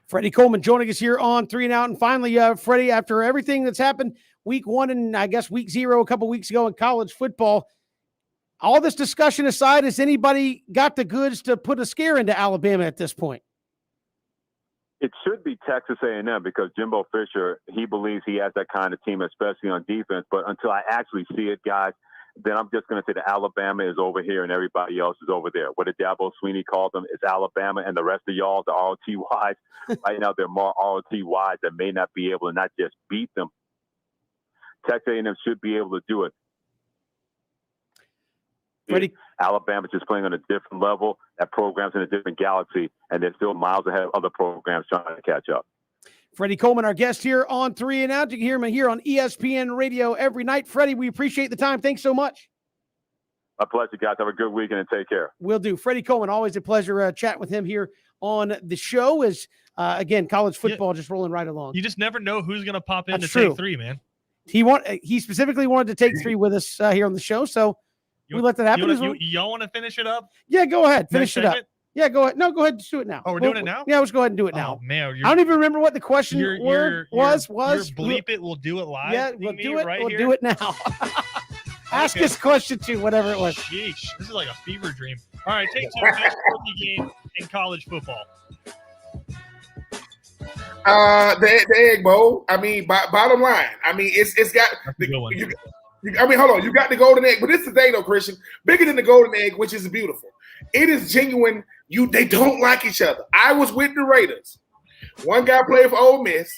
Freddie Coleman joining us here on 3 and Out. And finally, Freddie, after everything that's happened week 1 and I guess week 0 a couple weeks ago in college football, all this discussion aside, has anybody got the goods to put a scare into Alabama at this point? It should be Texas A&M, because Jimbo Fisher, he believes he has that kind of team, especially on defense. But until I actually see it, guys, then I'm just going to say that Alabama is over here and everybody else is over there. What did Dabo Sweeney call them? It's Alabama, and the rest of y'all, the ROTYs. Right now, there are more ROTYs that may not be able to not just beat them. Texas A&M should be able to do it. Freddie, Alabama's just playing on a different level. That program's in a different galaxy, and they're still miles ahead of other programs trying to catch up. Freddie Coleman, our guest here on 3 and Out. You can hear him here on ESPN Radio every night. Freddie, we appreciate the time. Thanks so much. My pleasure, guys. Have a good weekend and take care. Will do. Freddie Coleman, always a pleasure chatting with him here on the show. As again, college football just rolling right along. You just never know who's going to pop in That's to true. take 3, man. He specifically wanted to take 3 with us here on the show, so we let that happen. Y'all want to finish it up? Yeah, go ahead. Finish it up. Segment? Yeah, go ahead. No, go ahead. Just do it now. Oh, we're doing it now? Yeah, let's go ahead and do it now. Oh, man. I don't even remember what the question was. Bleep it. We'll do it live. Yeah, we'll do it. Right we'll here. do it now. Ask us question 2, whatever it was. Sheesh. This is like a fever dream. All right, take 2. Best rookie game in college football. The Egg Bowl. I mean, bottom line. I mean, it's got. Hold on. You got the golden egg, but this is the thing, though, Christian. Bigger than the golden egg, which is beautiful. It is genuine. They don't like each other. I was with the Raiders. One guy played for Ole Miss.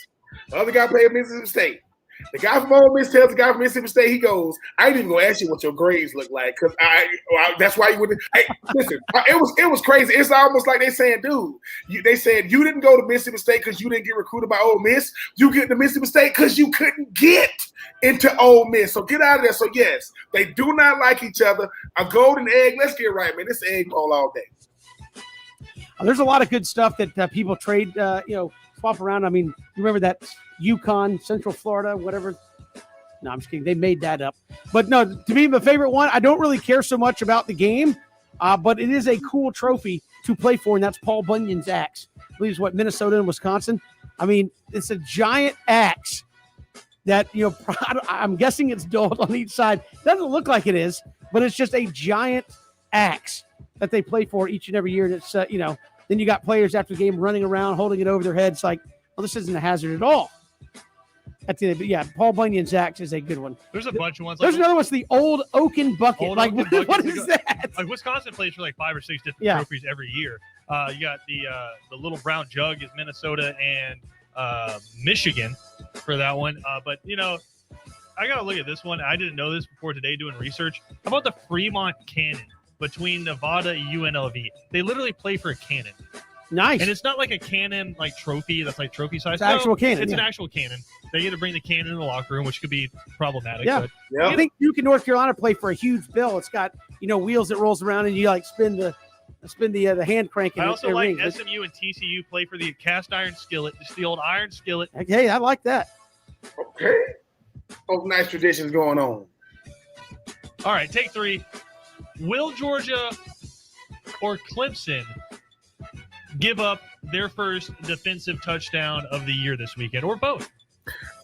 The other guy played for Mississippi State. The guy from Ole Miss tells the guy from Mississippi State, he goes, I ain't even gonna ask you what your grades look like, because that's why you wouldn't. Hey, listen, it was crazy. It's almost like they saying, dude, they said you didn't go to Mississippi State because you didn't get recruited by Ole Miss. You get to Mississippi State because you couldn't get into Ole Miss. So get out of there. So yes, they do not like each other. A golden egg. Let's get right, man. This egg bowl all day. There's a lot of good stuff that people trade, swap around. I mean, remember that UConn, Central Florida, whatever. No, I'm just kidding. They made that up. But no, to me, my favorite one, I don't really care so much about the game, but it is a cool trophy to play for, and that's Paul Bunyan's axe. I believe it's what, Minnesota and Wisconsin? I mean, it's a giant axe that, I'm guessing it's dulled on each side. Doesn't look like it is, but it's just a giant axe that they play for each and every year. And it's, then you got players after the game running around, holding it over their heads like, well, this isn't a hazard at all. But Paul Bunyan's axe is a good one. There's a bunch of ones. There's another one's the old oaken bucket. What is that? Like Wisconsin plays for like 5 or 6 different trophies every year. You got the little brown jug is Minnesota and Michigan for that one. But I gotta look at this one. I didn't know this before today doing research. How about the Fremont Cannon between Nevada and UNLV? They literally play for a cannon. Nice. And it's not like a cannon like trophy that's like trophy size. It's an actual cannon. It's an actual cannon. They get to bring the cannon in the locker room, which could be problematic. Yeah. But, I think Duke and North Carolina play for a huge bill. It's got wheels that rolls around and you like spin the hand crank. I also like SMU and TCU play for the cast iron skillet, just the old iron skillet. Hey, I like that. Okay. Those nice traditions going on. All right, take 3. Will Georgia or Clemson give up their first defensive touchdown of the year this weekend, or both?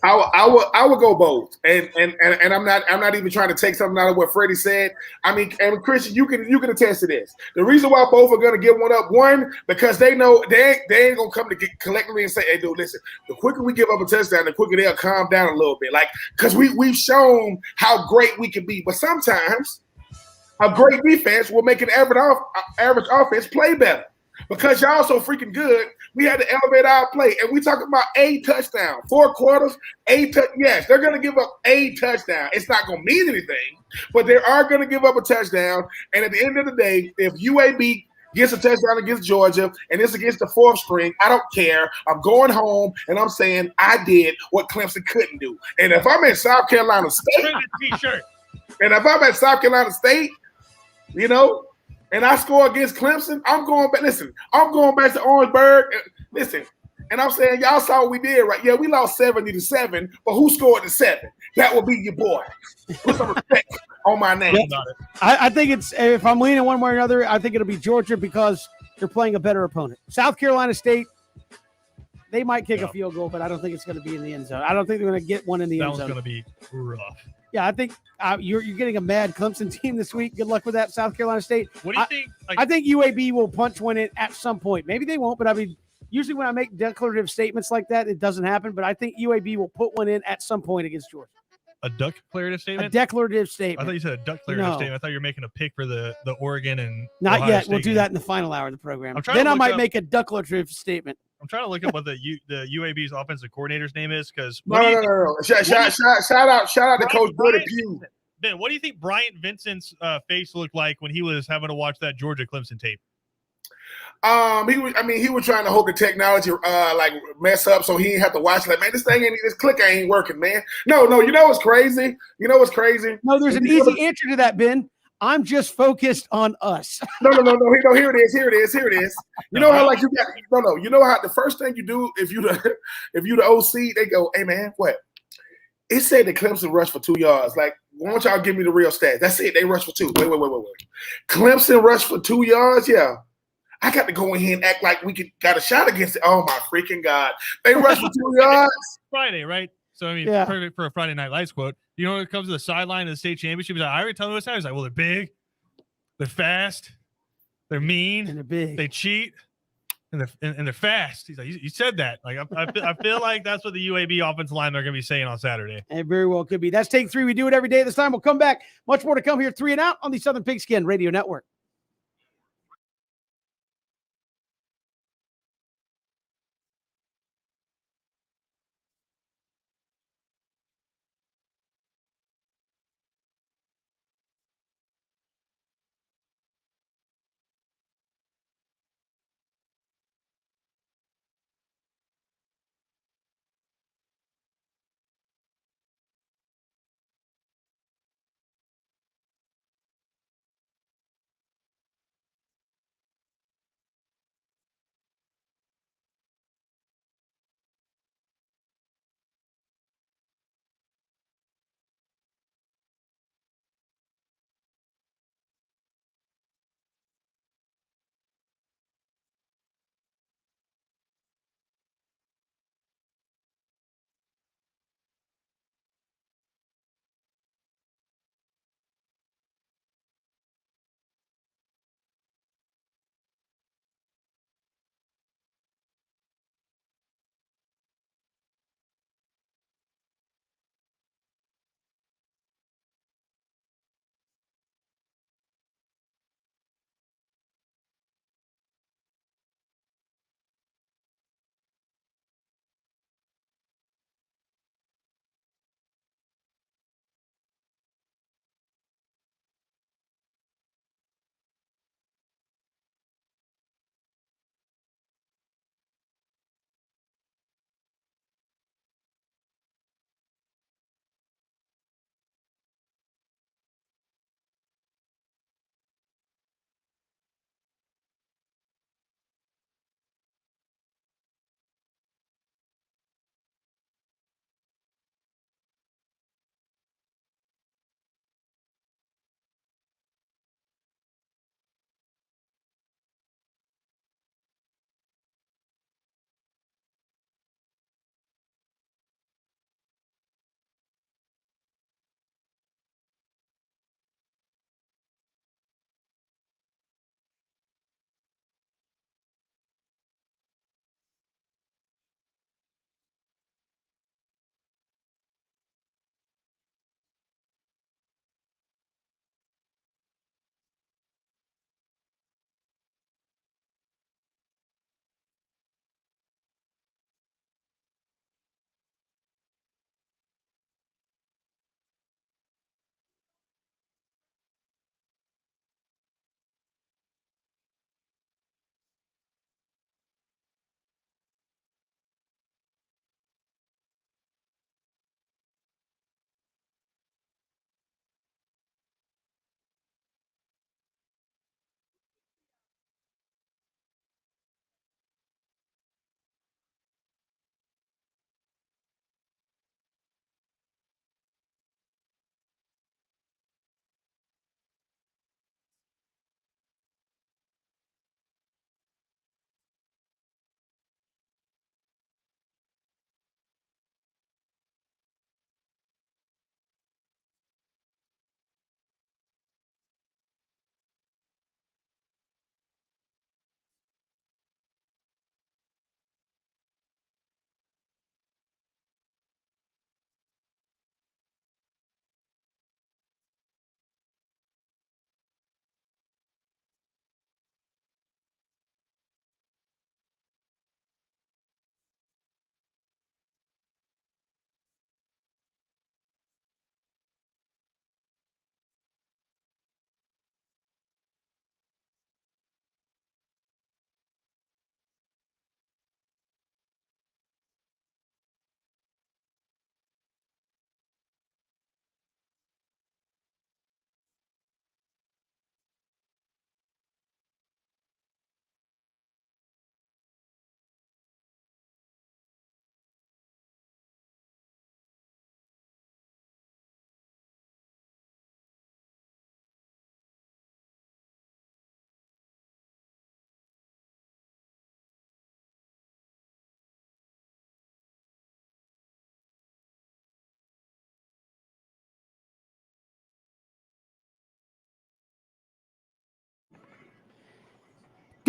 I would go both, and I'm not even trying to take something out of what Freddie said. I mean, and Christian, you can attest to this. The reason why both are going to give one up, one, because they know they ain't gonna come to get collectively and say, "Hey, dude, listen. The quicker we give up a touchdown, the quicker they'll calm down a little bit." Like, because we've shown how great we can be, but sometimes a great defense will make an average offense play better. Because y'all so freaking good, we had to elevate our play. And we talking about a touchdown, 4 quarters, yes, they're going to give up a touchdown. It's not going to mean anything, but they are going to give up a touchdown. And at the end of the day, if UAB gets a touchdown against Georgia and it's against the 4th string, I don't care. I'm going home and I'm saying I did what Clemson couldn't do. And if I'm in South Carolina State, and I score against Clemson, I'm going back. Listen, I'm going back to Orangeburg. Listen, and I'm saying y'all saw what we did, right? Yeah, we lost 70-7, but who scored the 7? That will be your boy. Put some respect on my name. I think it's, if I'm leaning one way or another, I think it'll be Georgia because they're playing a better opponent. South Carolina State, they might kick a field goal, but I don't think it's going to be in the end zone. I don't think they're going to get one in the end zone. That one's going to be rough. Yeah, I think you're getting a mad Clemson team this week. Good luck with that, South Carolina State. What do you think? I think UAB will punch one in at some point. Maybe they won't, but I mean, usually when I make declarative statements like that, it doesn't happen. But I think UAB will put one in at some point against Georgia. A declarative statement? A declarative statement. I thought you said a declarative statement. I thought you were making a pick for the Oregon and not Ohio yet. State We'll do game. that in the final hour of the program. Then I might make a declarative statement. I'm trying to look up what the UAB's offensive coordinator's name is because no. Shout out to Coach Buddy Pugh. Ben, what do you think Bryant Vincent's face looked like when he was having to watch that Georgia Clemson tape? He was trying to hope the technology mess up so he didn't have to watch it. Like, man, this clicker ain't working, man. No, you know what's crazy? No, there's an easy answer to that, Ben. I'm just focused on us. No. Here it is. You know how you know how the first thing you do if you the OC, they go, hey man, what? It said that Clemson rushed for 2 yards. Like, why don't y'all give me the real stats? That's it. They rushed for 2. Wait. Clemson rushed for 2 yards? Yeah. I got to go in here and act like we got a shot against it. Oh, my freaking God. They rushed for 2 yards? Friday, right? So, I mean, perfect for a Friday Night Lights quote. You know, when it comes to the sideline of the state championship, he's like, I already told you what's happening. He's like, well, they're big, they're fast, they're mean, and they're big, they cheat, and they're fast. He's like, you said that. Like, I feel like that's what the UAB offensive line are going to be saying on Saturday. It very well could be. That's Take 3. We do it every day at this time. We'll come back. Much more to come here. 3 and Out on the Southern Pigskin Radio Network.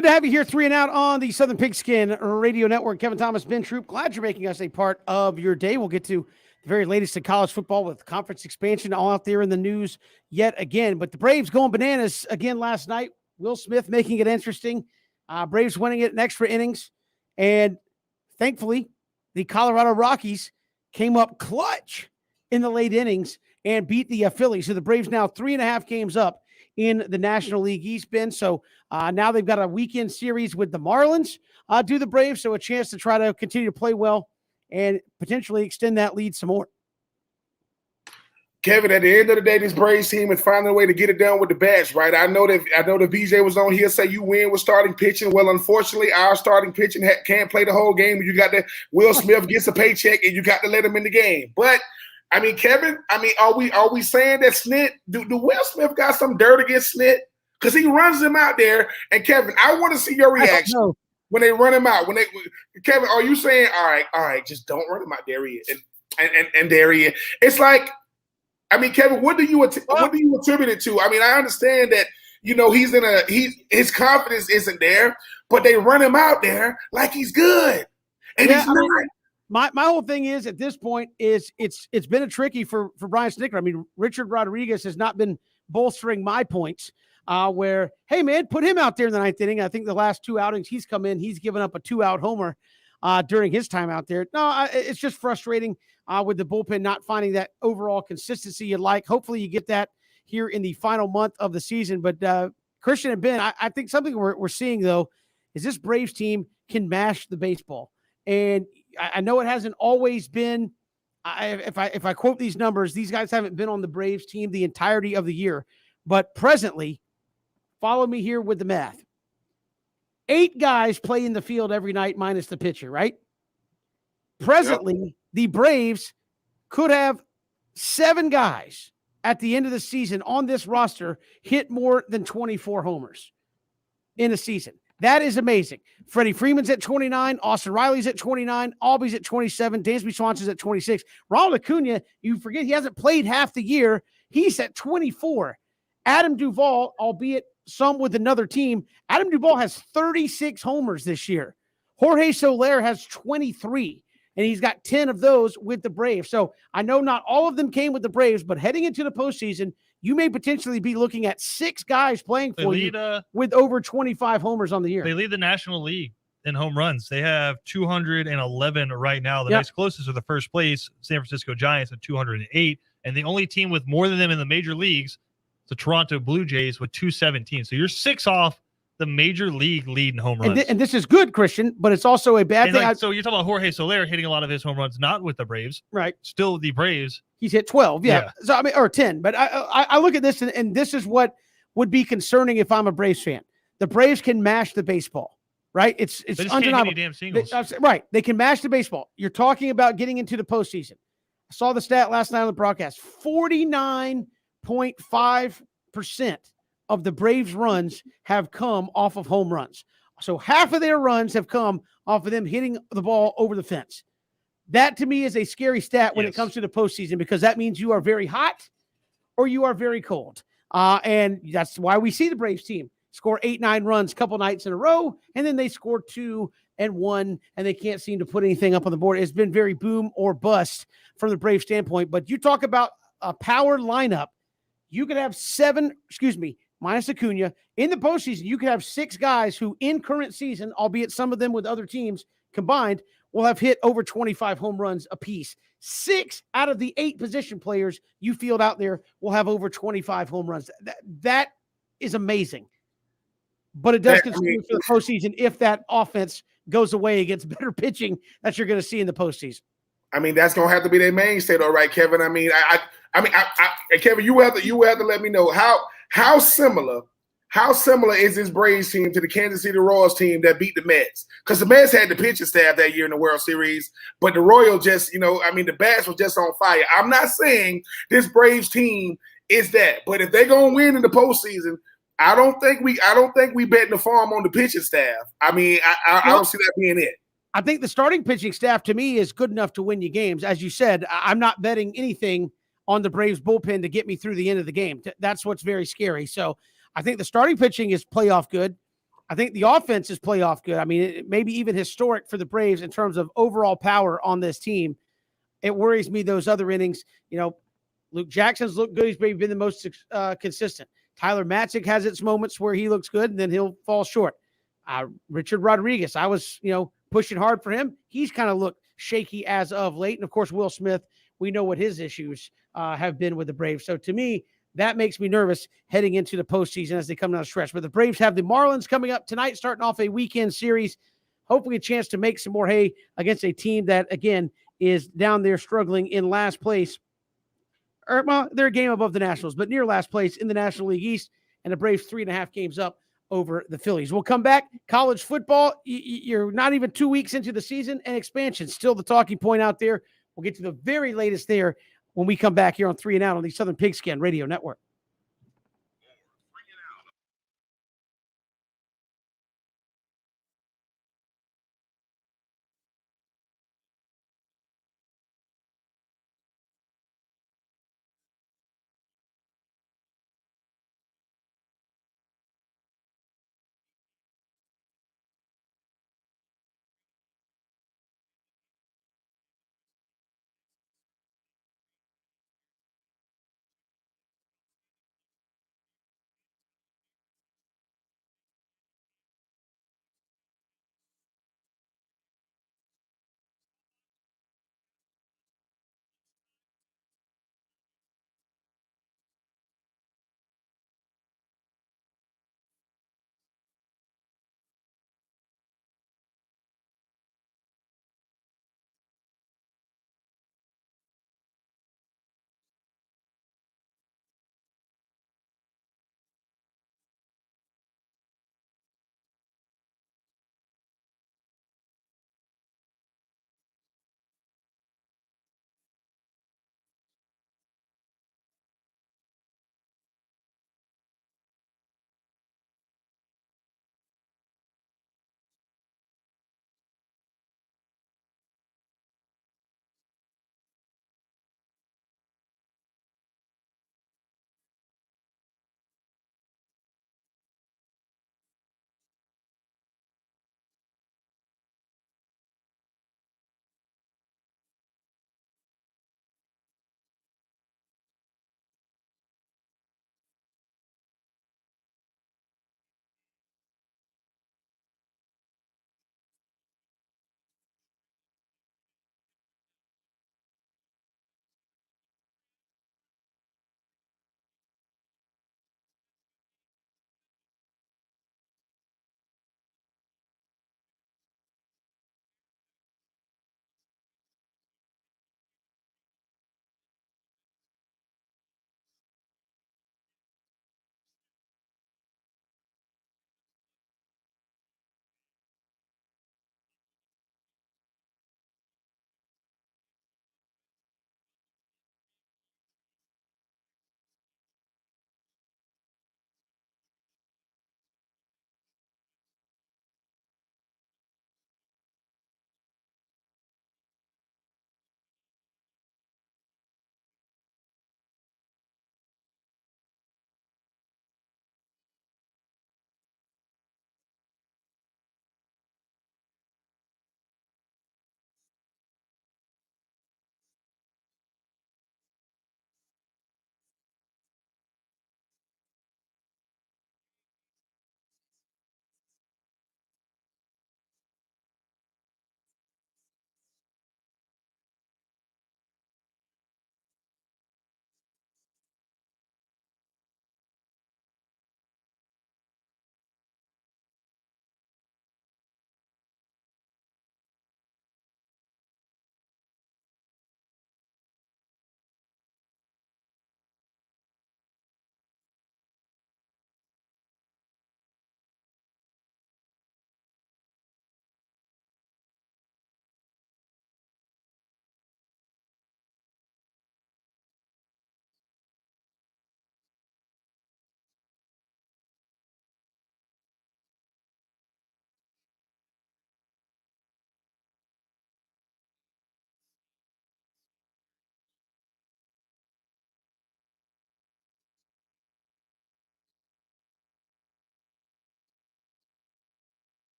Good to have you here, 3 and Out on the Southern Pigskin Radio Network. Kevin Thomas, Ben Troop, glad you're making us a part of your day. We'll get to the very latest in college football with conference expansion all out there in the news yet again. But the Braves going bananas again last night. Will Smith making it interesting. Braves winning it in extra innings. And thankfully, the Colorado Rockies came up clutch in the late innings and beat the Phillies. So the Braves now 3.5 games up in the National League East, Ben. So now they've got a weekend series with the Marlins, do the Braves, so a chance to try to continue to play well and potentially extend that lead some more. Kevin, at the end of the day, this Braves team is finding a way to get it done with the bats, right? I know that VJ was on here say you win with starting pitching. Well, unfortunately, our starting pitching can't play the whole game. You got to Will Smith gets a paycheck, and you got to let him in the game. But I mean, Kevin, are we saying that Snit, do Will Smith got some dirt against Snit? Because he runs him out there. And Kevin, I want to see your reaction when they run him out. Kevin, are you saying, all right, just don't run him out? There he is. And there he is. It's like, I mean, Kevin, what do you attribute it to? I mean, I understand that, his confidence isn't there, but they run him out there like he's good. And he's not. My whole thing is at this point is it's been a tricky for Brian Snitker. I mean, Richard Rodriguez has not been bolstering my points where, hey, man, put him out there in the 9th inning. I think the last 2 outings he's come in, he's given up a 2-out homer during his time out there. No, it's just frustrating with the bullpen not finding that overall consistency you'd like. Hopefully you get that here in the final month of the season. But Christian and Ben, I think something we're seeing, though, is this Braves team can mash the baseball. And I know it hasn't always been, if I quote these numbers, these guys haven't been on the Braves team the entirety of the year. But presently, follow me here with the math. 8 guys play in the field every night minus the pitcher, right? Presently, the Braves could have 7 guys at the end of the season on this roster hit more than 24 homers in a season. That is amazing. Freddie Freeman's at 29. Austin Riley's at 29. Albies at 27. Dansby Swanson's at 26. Ronald Acuna, you forget he hasn't played half the year. He's at 24. Adam Duvall, albeit some with another team, Adam Duvall has 36 homers this year. Jorge Soler has 23, and he's got 10 of those with the Braves. So I know not all of them came with the Braves, but heading into the postseason, you may potentially be looking at 6 guys playing for you with over 25 homers on the year. They lead the National League in home runs. They have 211 right now. The next closest are the first place, San Francisco Giants at 208. And the only team with more than them in the major leagues, the Toronto Blue Jays with 217. So you're 6 off the major league lead in home runs. And this is good, Christian, but it's also a bad thing. So you're talking about Jorge Soler hitting a lot of his home runs, not with the Braves. Right. Still the Braves. He's hit 12. Yeah. So, I mean, or 10. But I look at this, and this is what would be concerning if I'm a Braves fan. The Braves can mash the baseball, right? It's undeniable. Damn singles. Right. They can mash the baseball. You're talking about getting into the postseason. I saw the stat last night on the broadcast. 49.5% of the Braves' runs have come off of home runs. So half of their runs have come off of them hitting the ball over the fence. That, to me, is a scary stat when it comes to the postseason, because that means you are very hot or you are very cold. And that's why we see the Braves team score 8-9 runs a couple nights in a row, and then they score 2 and 1, and they can't seem to put anything up on the board. It's been very boom or bust from the Braves standpoint. But you talk about a power lineup, you could have minus Acuna, in the postseason, you could have 6 guys who in current season, albeit some of them with other teams combined, will have hit over 25 home runs apiece. 6 out of the 8 position players you field out there will have over 25 home runs. That is amazing. But it does continue for the postseason if that offense goes away against better pitching that you're going to see in the postseason. I mean, that's going to have to be their mainstay, though, right, Kevin? I mean, Kevin, you have to let me know how similar is this Braves team to the Kansas City Royals team that beat the Mets? Because the Mets had the pitching staff that year in the World Series, but the Royals just, the bats was just on fire. I'm not saying this Braves team is that, but if they're gonna win in the postseason, I don't think we betting the farm on the pitching staff. I mean, I don't see that being it. I think the starting pitching staff, to me, is good enough to win you games. As you said, I'm not betting anything on the Braves bullpen to get me through the end of the game. That's what's very scary. So I think the starting pitching is playoff good. I think the offense is playoff good. I mean, maybe even historic for the Braves in terms of overall power on this team. It worries me those other innings. Luke Jackson's looked good. He's maybe been the most consistent. Tyler Matzik has its moments where he looks good and then he'll fall short. Richard Rodriguez, I was, pushing hard for him. He's kind of looked shaky as of late. And of course, Will Smith, we know what his issues have been with the Braves. So to me, that makes me nervous heading into the postseason as they come down the stretch. But the Braves have the Marlins coming up tonight, starting off a weekend series. Hopefully a chance to make some more hay against a team that, again, is down there struggling in last place. They're a game above the Nationals, but near last place in the National League East, and the Braves 3.5 games up over the Phillies. We'll come back. College football, you're not even 2 weeks into the season, and expansion still the talking point out there. We'll get to the very latest there when we come back here on 3 and Out on the Southern Pigskin Radio Network.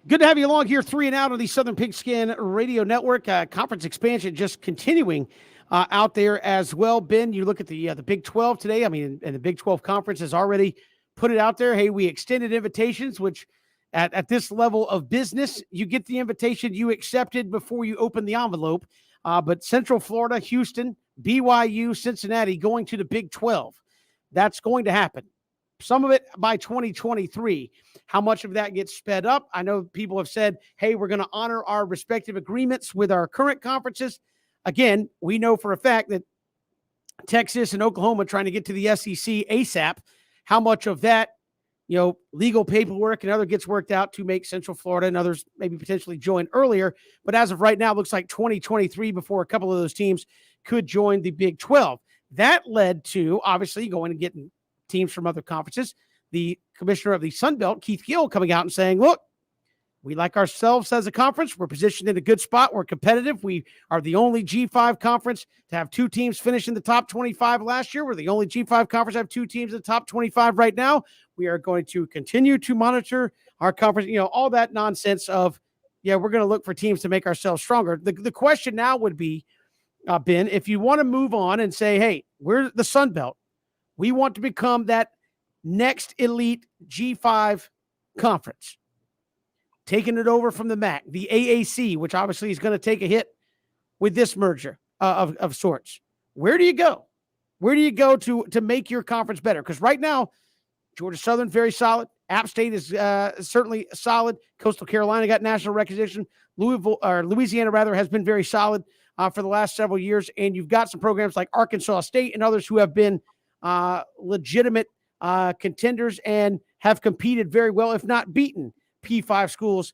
Good to have you along here, 3 and Out on the Southern Pigskin Radio Network. Conference expansion just continuing out there as well. Ben, you look at the Big 12 today. I mean, and the Big 12 Conference has already put it out there. Hey, we extended invitations, which at this level of business, you get the invitation you accepted before you open the envelope. But Central Florida, Houston, BYU, Cincinnati going to the Big 12. That's going to happen. Some of it by 2023. How much of that gets sped up? I know people have said, hey, we're going to honor our respective agreements with our current conferences. Again, we know for a fact that Texas and Oklahoma trying to get to the SEC ASAP. How much of that, legal paperwork and other gets worked out to make Central Florida and others maybe potentially join earlier. But as of right now, it looks like 2023 before a couple of those teams could join the Big 12. That led to obviously going and getting teams from other conferences. The commissioner of the Sun Belt, Keith Gill, coming out and saying, look, we like ourselves as a conference. We're positioned in a good spot. We're competitive. We are the only G5 conference to have 2 teams finish in the top 25 last year. We're the only G5 conference to have 2 teams in the top 25 right now. We are going to continue to monitor our conference, all that nonsense of, we're going to look for teams to make ourselves stronger. The question now would be, Ben, if you want to move on and say, hey, we're the Sun Belt. We want to become that next elite G5 conference, taking it over from the MAC, the AAC, which obviously is going to take a hit with this merger of sorts. Where do you go? Where do you go to make your conference better? Because right now, Georgia Southern, very solid. App State is certainly solid. Coastal Carolina got national recognition. Louisiana, has been very solid for the last several years. And you've got some programs like Arkansas State and others who have been legitimate contenders and have competed very well, if not beaten P5 schools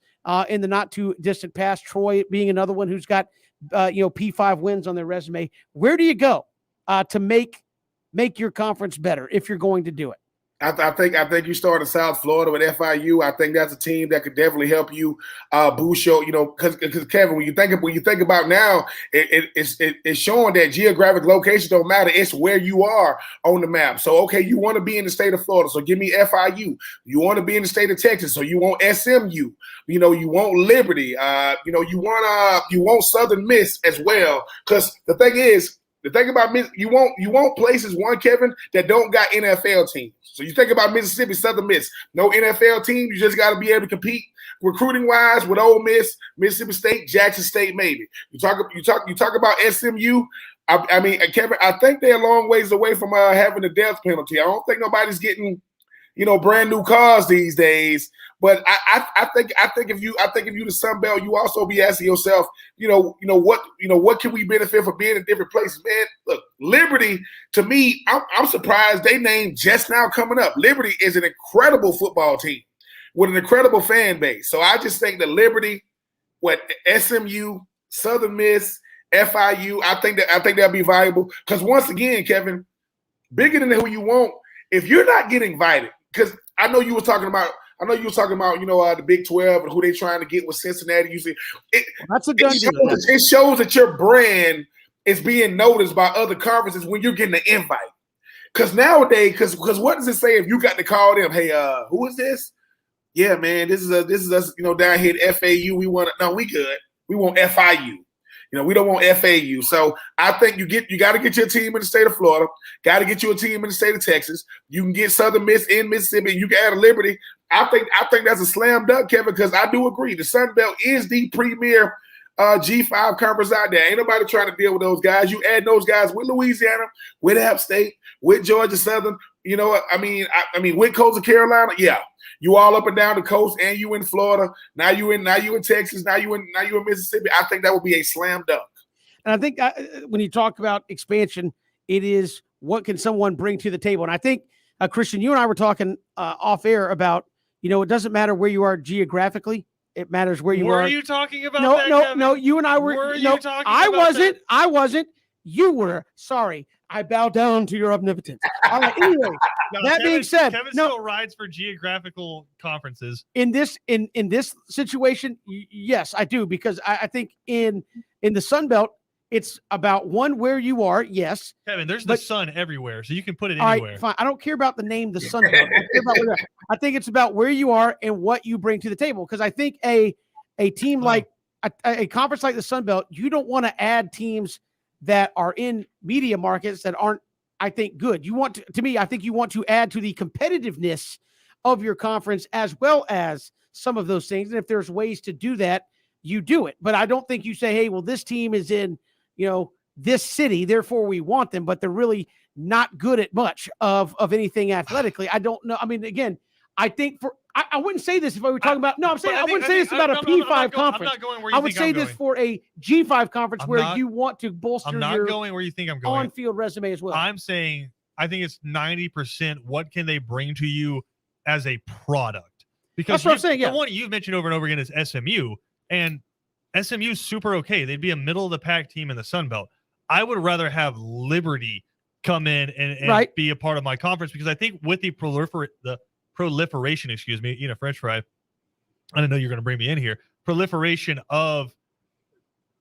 in the not too distant past. Troy being another one who's got P5 wins on their resume. Where do you go to make your conference better if you're going to do it? I think you start in South Florida with FIU. I think that's a team that could definitely help you boost your, because Kevin, when you think about now, it's showing that geographic location don't matter. It's where you are on the map. So okay, you want to be in the state of Florida, so give me FIU. You want to be in the state of Texas, so you want SMU. You want Liberty. You want Southern Miss as well. Because the thing about you want places, Kevin, that don't got NFL teams. So you think about Mississippi, Southern Miss, no NFL team. You just got to be able to compete recruiting wise with Ole Miss, Mississippi State, Jackson State, maybe. You talk about SMU. I mean, Kevin, I think they're a long ways away from having a death penalty. I don't think nobody's getting brand new cars these days. But I think if you the Sun Belt, you also be asking yourself, what can we benefit from being in different places, man? Look, Liberty, to me, I'm surprised they named just now coming up. Liberty is an incredible football team with an incredible fan base. So I just think that Liberty, SMU, Southern Miss, FIU, I think that'll be valuable. Because once again, Kevin, bigger than who you want, if you're not getting invited, because I know you were talking about the Big 12 and who they trying to get with Cincinnati. That's a done deal. It shows that your brand is being noticed by other conferences when you're getting an invite. Because nowadays, because what does it say if you got to call them? Hey, who is this? Yeah, man, this is us. Down here at FAU. We good. We want FIU. We don't want FAU. So I think you got to get your team in the state of Florida. Got to get you a team in the state of Texas. You can get Southern Miss in Mississippi. You can add a Liberty. I think that's a slam dunk, Kevin, because I do agree. The Sun Belt is the premier G5 conference out there. Ain't nobody trying to deal with those guys. You add those guys with Louisiana, with App State, with Georgia Southern. I mean, with Coastal Carolina. Yeah. You all up and down the coast, and you in Florida. Now you in Texas. Now you in Mississippi. I think that would be a slam dunk. And I think when you talk about expansion, it is what can someone bring to the table. And I think Christian, you and I were talking off air about it doesn't matter where you are geographically. It matters where you are. Were you talking about No. You and I were. I wasn't. You were. Sorry. I bow down to your omnipotence. All right. Anyway, being said, Kevin still rides for geographical conferences. In this situation, yes, I do, because I think in the Sun Belt, It's about where you are. Yes. Kevin, there's the sun everywhere, so you can put it All anywhere. right, fine. I don't care about the name, the Sun Belt. I think it's about where you are and what you bring to the table. Because I think a team like a conference like the Sun Belt, you don't want to add teams that are in media markets that aren't, I think, good. You want to me, I think you want to add to the competitiveness of your conference as well as some of those things. And if there's ways to do that, you do it. But I don't think you say, hey, well, this team is in, this city, therefore we want them, but they're really not good at much of anything athletically. I don't know. I mean, again, I think I wouldn't say this if I were talking about, no, I'm saying I wouldn't say this about a P5 conference. I would say this for a G5 conference where you want to bolster your going where you think I'm going on-field resume as well. I'm saying I think it's 90% what can they bring to you as a product? Because that's what I'm saying. Yeah. The one you've mentioned over and over again is SMU, and SMU is super okay. They'd be a middle of the pack team in the Sun Belt. I would rather have Liberty come in and be a part of my conference, because I think with the proliferation, French fry. I didn't know you were going to bring me in here. Proliferation of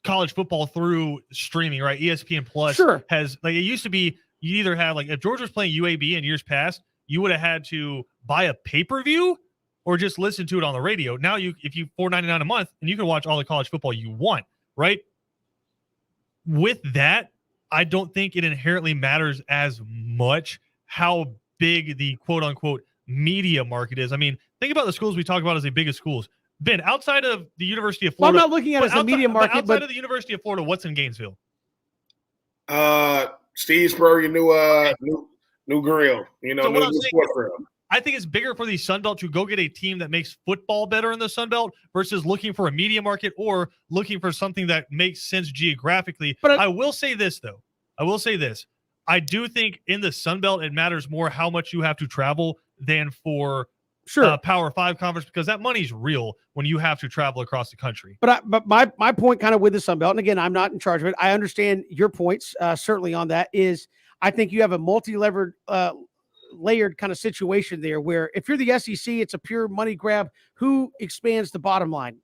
college football through streaming, right? ESPN Plus has, like, it used to be, you either have, like, if Georgia was playing UAB in years past, you would have had to buy a pay-per-view or just listen to it on the radio. Now if you $4.99 a month, and you can watch all the college football you want, right? With that, I don't think it inherently matters as much how big the quote-unquote media market is. I mean, think about the schools we talk about as the biggest schools. Ben, outside of the University of Florida. Well, I'm not looking at it as a media market. Outside of the University of Florida, what's in Gainesville? Steve Spurrier, new grill. New sports grill. I think it's bigger for the Sun Belt to go get a team that makes football better in the Sun Belt versus looking for a media market or looking for something that makes sense geographically. But I will say this, though. I do think in the Sun Belt, it matters more how much you have to travel than for Power 5 conference, because that money's real when you have to travel across the country. But my point kind of with the Sun Belt, and again, I'm not in charge of it. I understand your points certainly on that, is I think you have a multi-levered layered kind of situation there where if you're the SEC, it's a pure money grab. Who expands the bottom line?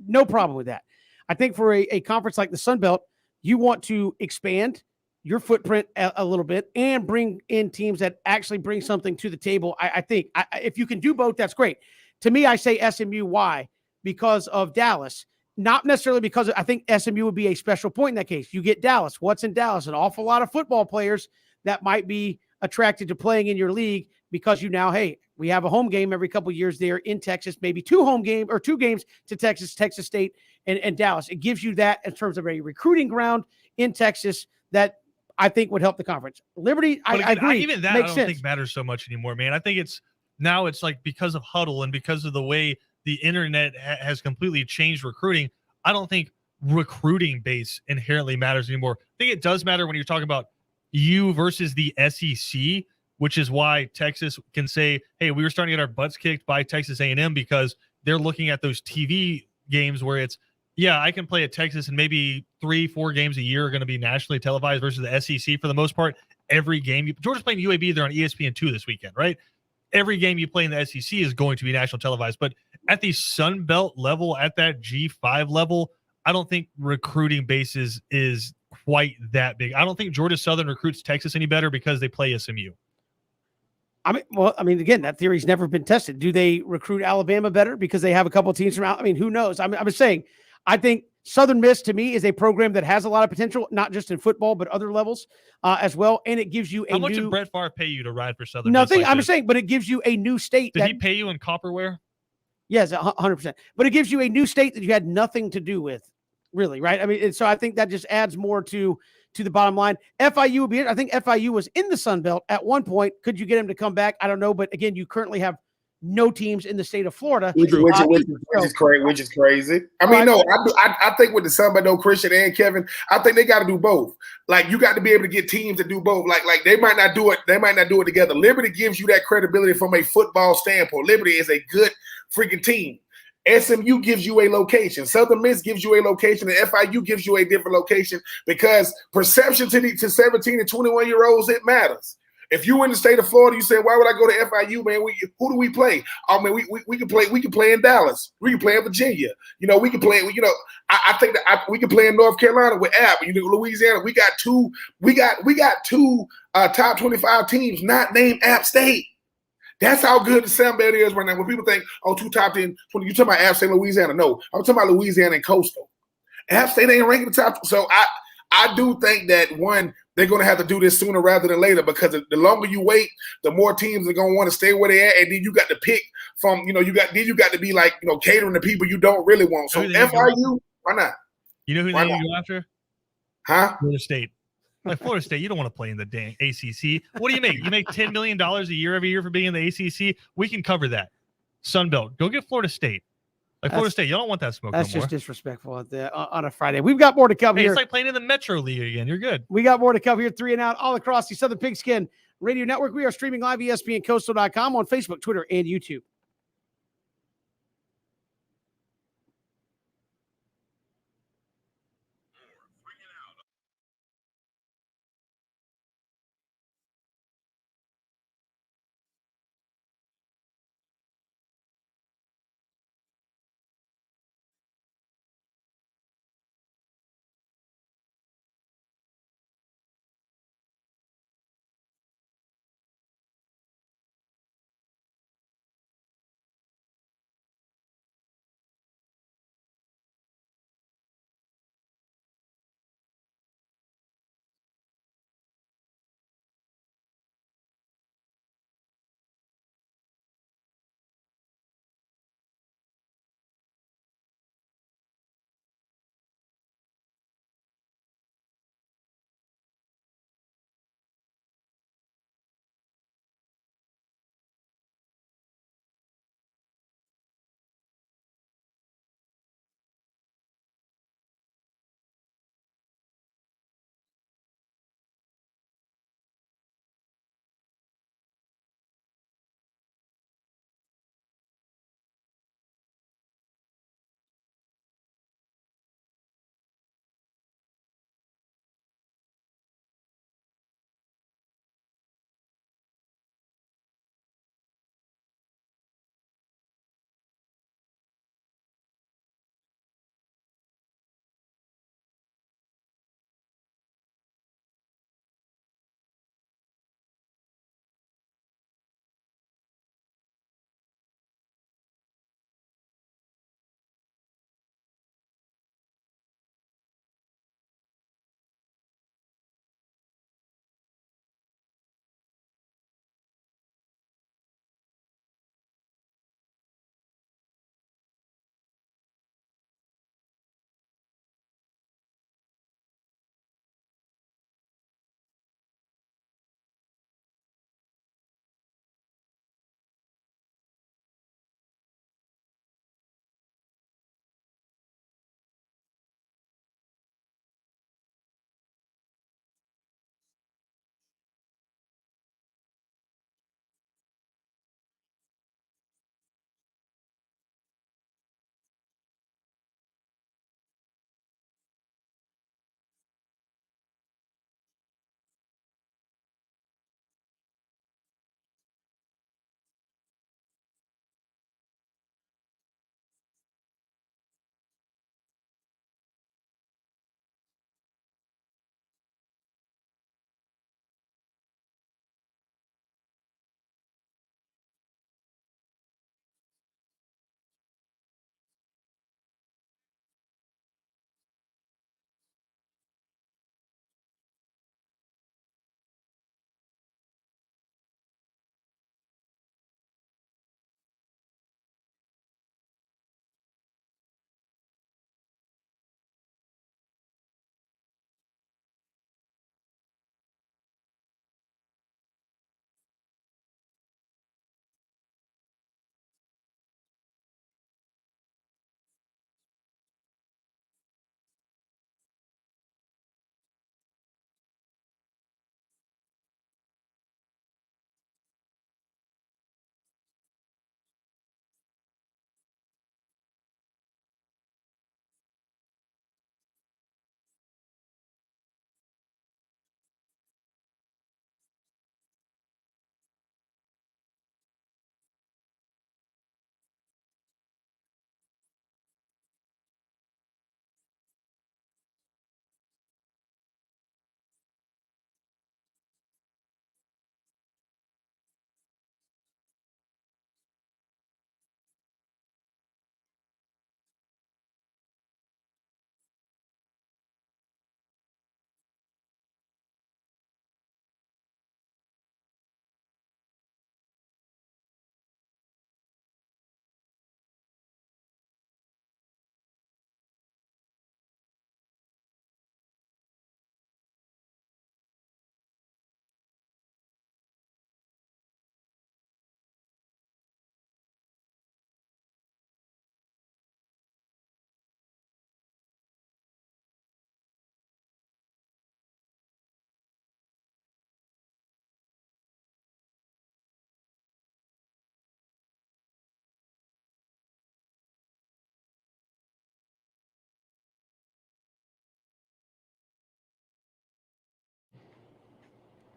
No problem with that. I think for a conference like the Sun Belt, you want to expand your footprint a little bit and bring in teams that actually bring something to the table. I think if you can do both, that's great. To me, I say SMU. Why? Because of Dallas. Not necessarily because I think SMU would be a special point in that case. You get Dallas. What's in Dallas? An awful lot of football players that might be attracted to playing in your league because we have a home game every couple of years there in Texas, maybe two games to Texas State and Dallas. It gives you that in terms of a recruiting ground in Texas that I think would help the conference. Liberty, I agree. Even that I don't think matters so much anymore, man. I think it's like because of Huddle and because of the way the internet has completely changed recruiting, I don't think recruiting base inherently matters anymore. I think it does matter when you're talking about you versus the SEC, which is why Texas can say, hey, we were starting to get our butts kicked by Texas A&M because they're looking at those TV games where it's, I can play at Texas and maybe 3-4 games a year are going to be nationally televised versus the SEC for the most part. Every game, Georgia's playing UAB, they're on ESPN2 this weekend, right? Every game you play in the SEC is going to be national televised. But at the Sun Belt level, at that G5 level, I don't think recruiting bases is quite that big. I don't think Georgia Southern recruits Texas any better because they play SMU. Again, that theory's never been tested. Do they recruit Alabama better because they have a couple of teams from out? Who knows? I'm just saying, I think Southern Miss to me is a program that has a lot of potential, not just in football, but other levels as well. And it gives you How much did Brett Favre pay you to ride for Southern Nothing. Miss? I'm just saying, but it gives you a new state. Did he pay you in copperware? Yes, 100%. But it gives you a new state that you had nothing to do with, really, right? So I think that just adds more to the bottom line. FIU would be. I think FIU was in the Sun Belt at one point. Could you get him to come back? I don't know. But again, you currently have no teams in the state of Florida, which is crazy. I think with the Sun Belt, Christian and Kevin, I think they got to do both. Like, you got to be able to get teams to do both. Like they might not do it. They might not do it together. Liberty gives you that credibility from a football standpoint. Liberty is a good freaking team. SMU gives you a location. Southern Miss gives you a location, and FIU gives you a different location because perception to 17 and 21-year-olds, it matters. If you in the state of Florida, you say, why would I go to FIU, man? Who do we play? Oh man, we can play. We can play in Dallas. We can play in Virginia. We can play. I think that we can play in North Carolina with App. Louisiana. We got two. We got two top 25 teams not named App State. That's how good the Sun Belt is right now. When people think, oh, two top 10, when you talking about App State, Louisiana. No, I'm talking about Louisiana and Coastal. App State ain't ranking the top. So I do think that, one, they're going to have to do this sooner rather than later, because the longer you wait, the more teams are going to want to stay where they're at. And then you got to pick from, you got to be like, catering to people you don't really want. So FIU, why not? You know who they need to go after? Huh? Florida State. Like Florida State, you don't want to play in the dang ACC. What do you make? You make $10 million a year every year for being in the ACC? We can cover that. Sun Belt. Go get Florida State. Florida State, you don't want that smoke. That's no just more. Disrespectful on a Friday. We've got more to come here. It's like playing in the Metro League again. You're good. We got more to come here. 3 and Out all across the Southern Pigskin Radio Network. We are streaming live ESPNCoastal.com on Facebook, Twitter, and YouTube.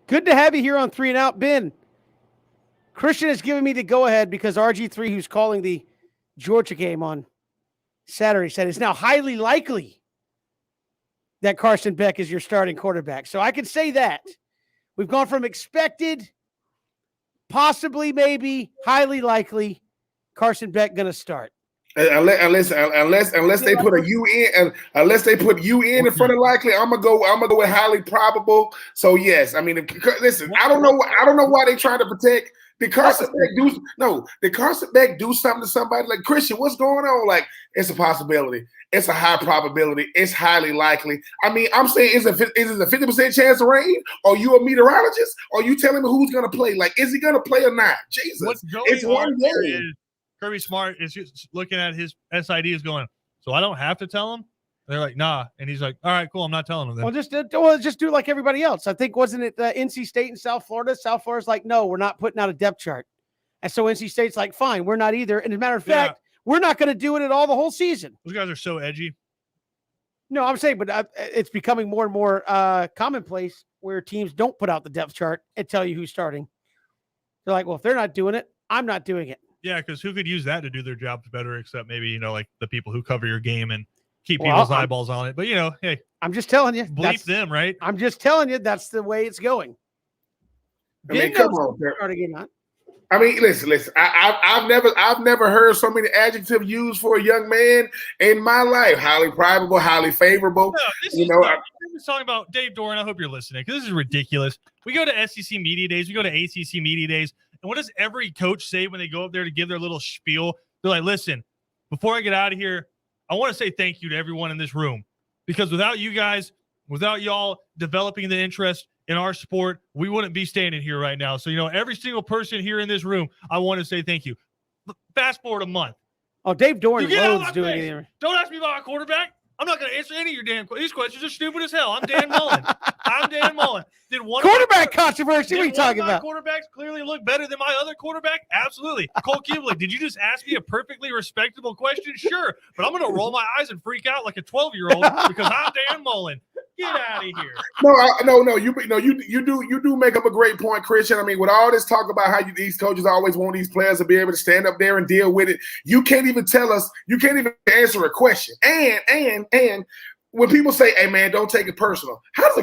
Good to have you here on 3 and Out. Ben, Christian has given me the go-ahead because RG3, who's calling the Georgia game on Saturday, said it's now highly likely that Carson Beck is your starting quarterback. So I can say that. We've gone from expected, possibly, maybe, highly likely, Carson Beck going to start. Unless they put a U in, unless they put U in front of likely, I'm gonna go with highly probable. So yes, I mean, listen, I don't know why they trying to protect. Did Carson Beck do something to somebody? Like, Christian, what's going on? Like, it's a possibility. It's a high probability. It's highly likely. I mean, I'm saying, is it a 50% chance of rain? Are you a meteorologist? Are you telling me who's gonna play? Like, is he gonna play or not? Jesus, it's one game. Kirby Smart is just looking at his SID is going, so I don't have to tell him? They're like, nah. And he's like, all right, cool. I'm not telling him then. Well, just do like everybody else. I think, wasn't it NC State and South Florida? South Florida's like, no, we're not putting out a depth chart. And so NC State's like, fine, we're not either. And as a matter of fact, we're not going to do it at all the whole season. Those guys are so edgy. No, I'm saying, but it's becoming more and more commonplace where teams don't put out the depth chart and tell you who's starting. They're like, well, if they're not doing it, I'm not doing it. Yeah, because who could use that to do their jobs better except maybe, like the people who cover your game and keep people's eyeballs on it. But, hey. I'm just telling you. Bleep them, right? I'm just telling you that's the way it's going. I mean, come on. Listen. I've never heard so many adjectives used for a young man in my life. Highly probable, highly favorable. No, I was talking about Dave Doran. I hope you're listening because this is ridiculous. We go to SEC Media Days. We go to ACC Media Days. And what does every coach say when they go up there to give their little spiel? They're like, listen, before I get out of here, I want to say thank you to everyone in this room because without you guys, without y'all developing the interest in our sport, we wouldn't be standing here right now. So, every single person here in this room, I want to say thank you. Fast forward a month. Oh, Dave Doran loves doing it. Don't ask me about a quarterback. I'm not going to answer any of your damn questions. These questions are stupid as hell. I'm Dan Mullen. Did one quarterback controversy? What are you talking about? Quarterbacks clearly look better than my other quarterback? Absolutely. Cole Kubelik, did you just ask me a perfectly respectable question? Sure. But I'm going to roll my eyes and freak out like a 12-year-old because I'm Dan Mullen. Get out of here. No. You do make up a great point, Christian. I mean, with all this talk about how these coaches always want these players to be able to stand up there and deal with it, you can't even tell us. You can't even answer a question. And when people say, "Hey, man, don't take it personal," how does a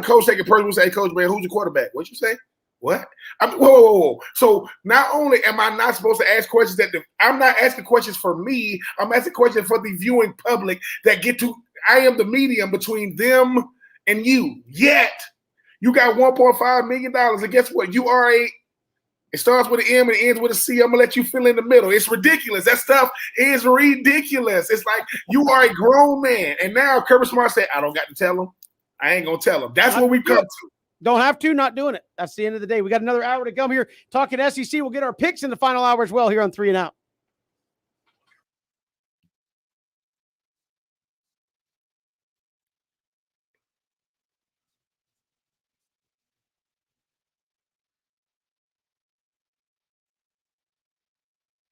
coach take it personal? Say, "Hey, coach, man, who's your quarterback?" What'd you say? What? Whoa. So not only am I not supposed to ask questions I'm not asking questions for me. I'm asking questions for the viewing public that get to. I am the medium between them and you. Yet you got $1.5 million, and guess what? You are it starts with an M and it ends with a C. I'm gonna let you fill in the middle. It's ridiculous. That stuff is ridiculous. It's like you are a grown man, and now Kirby Smart said, "I don't got to tell him. I ain't gonna tell him." That's what we come to. Don't have to, not doing it. That's the end of the day. We got another hour to come here talking SEC. We'll get our picks in the final hour as well here on 3 and Out.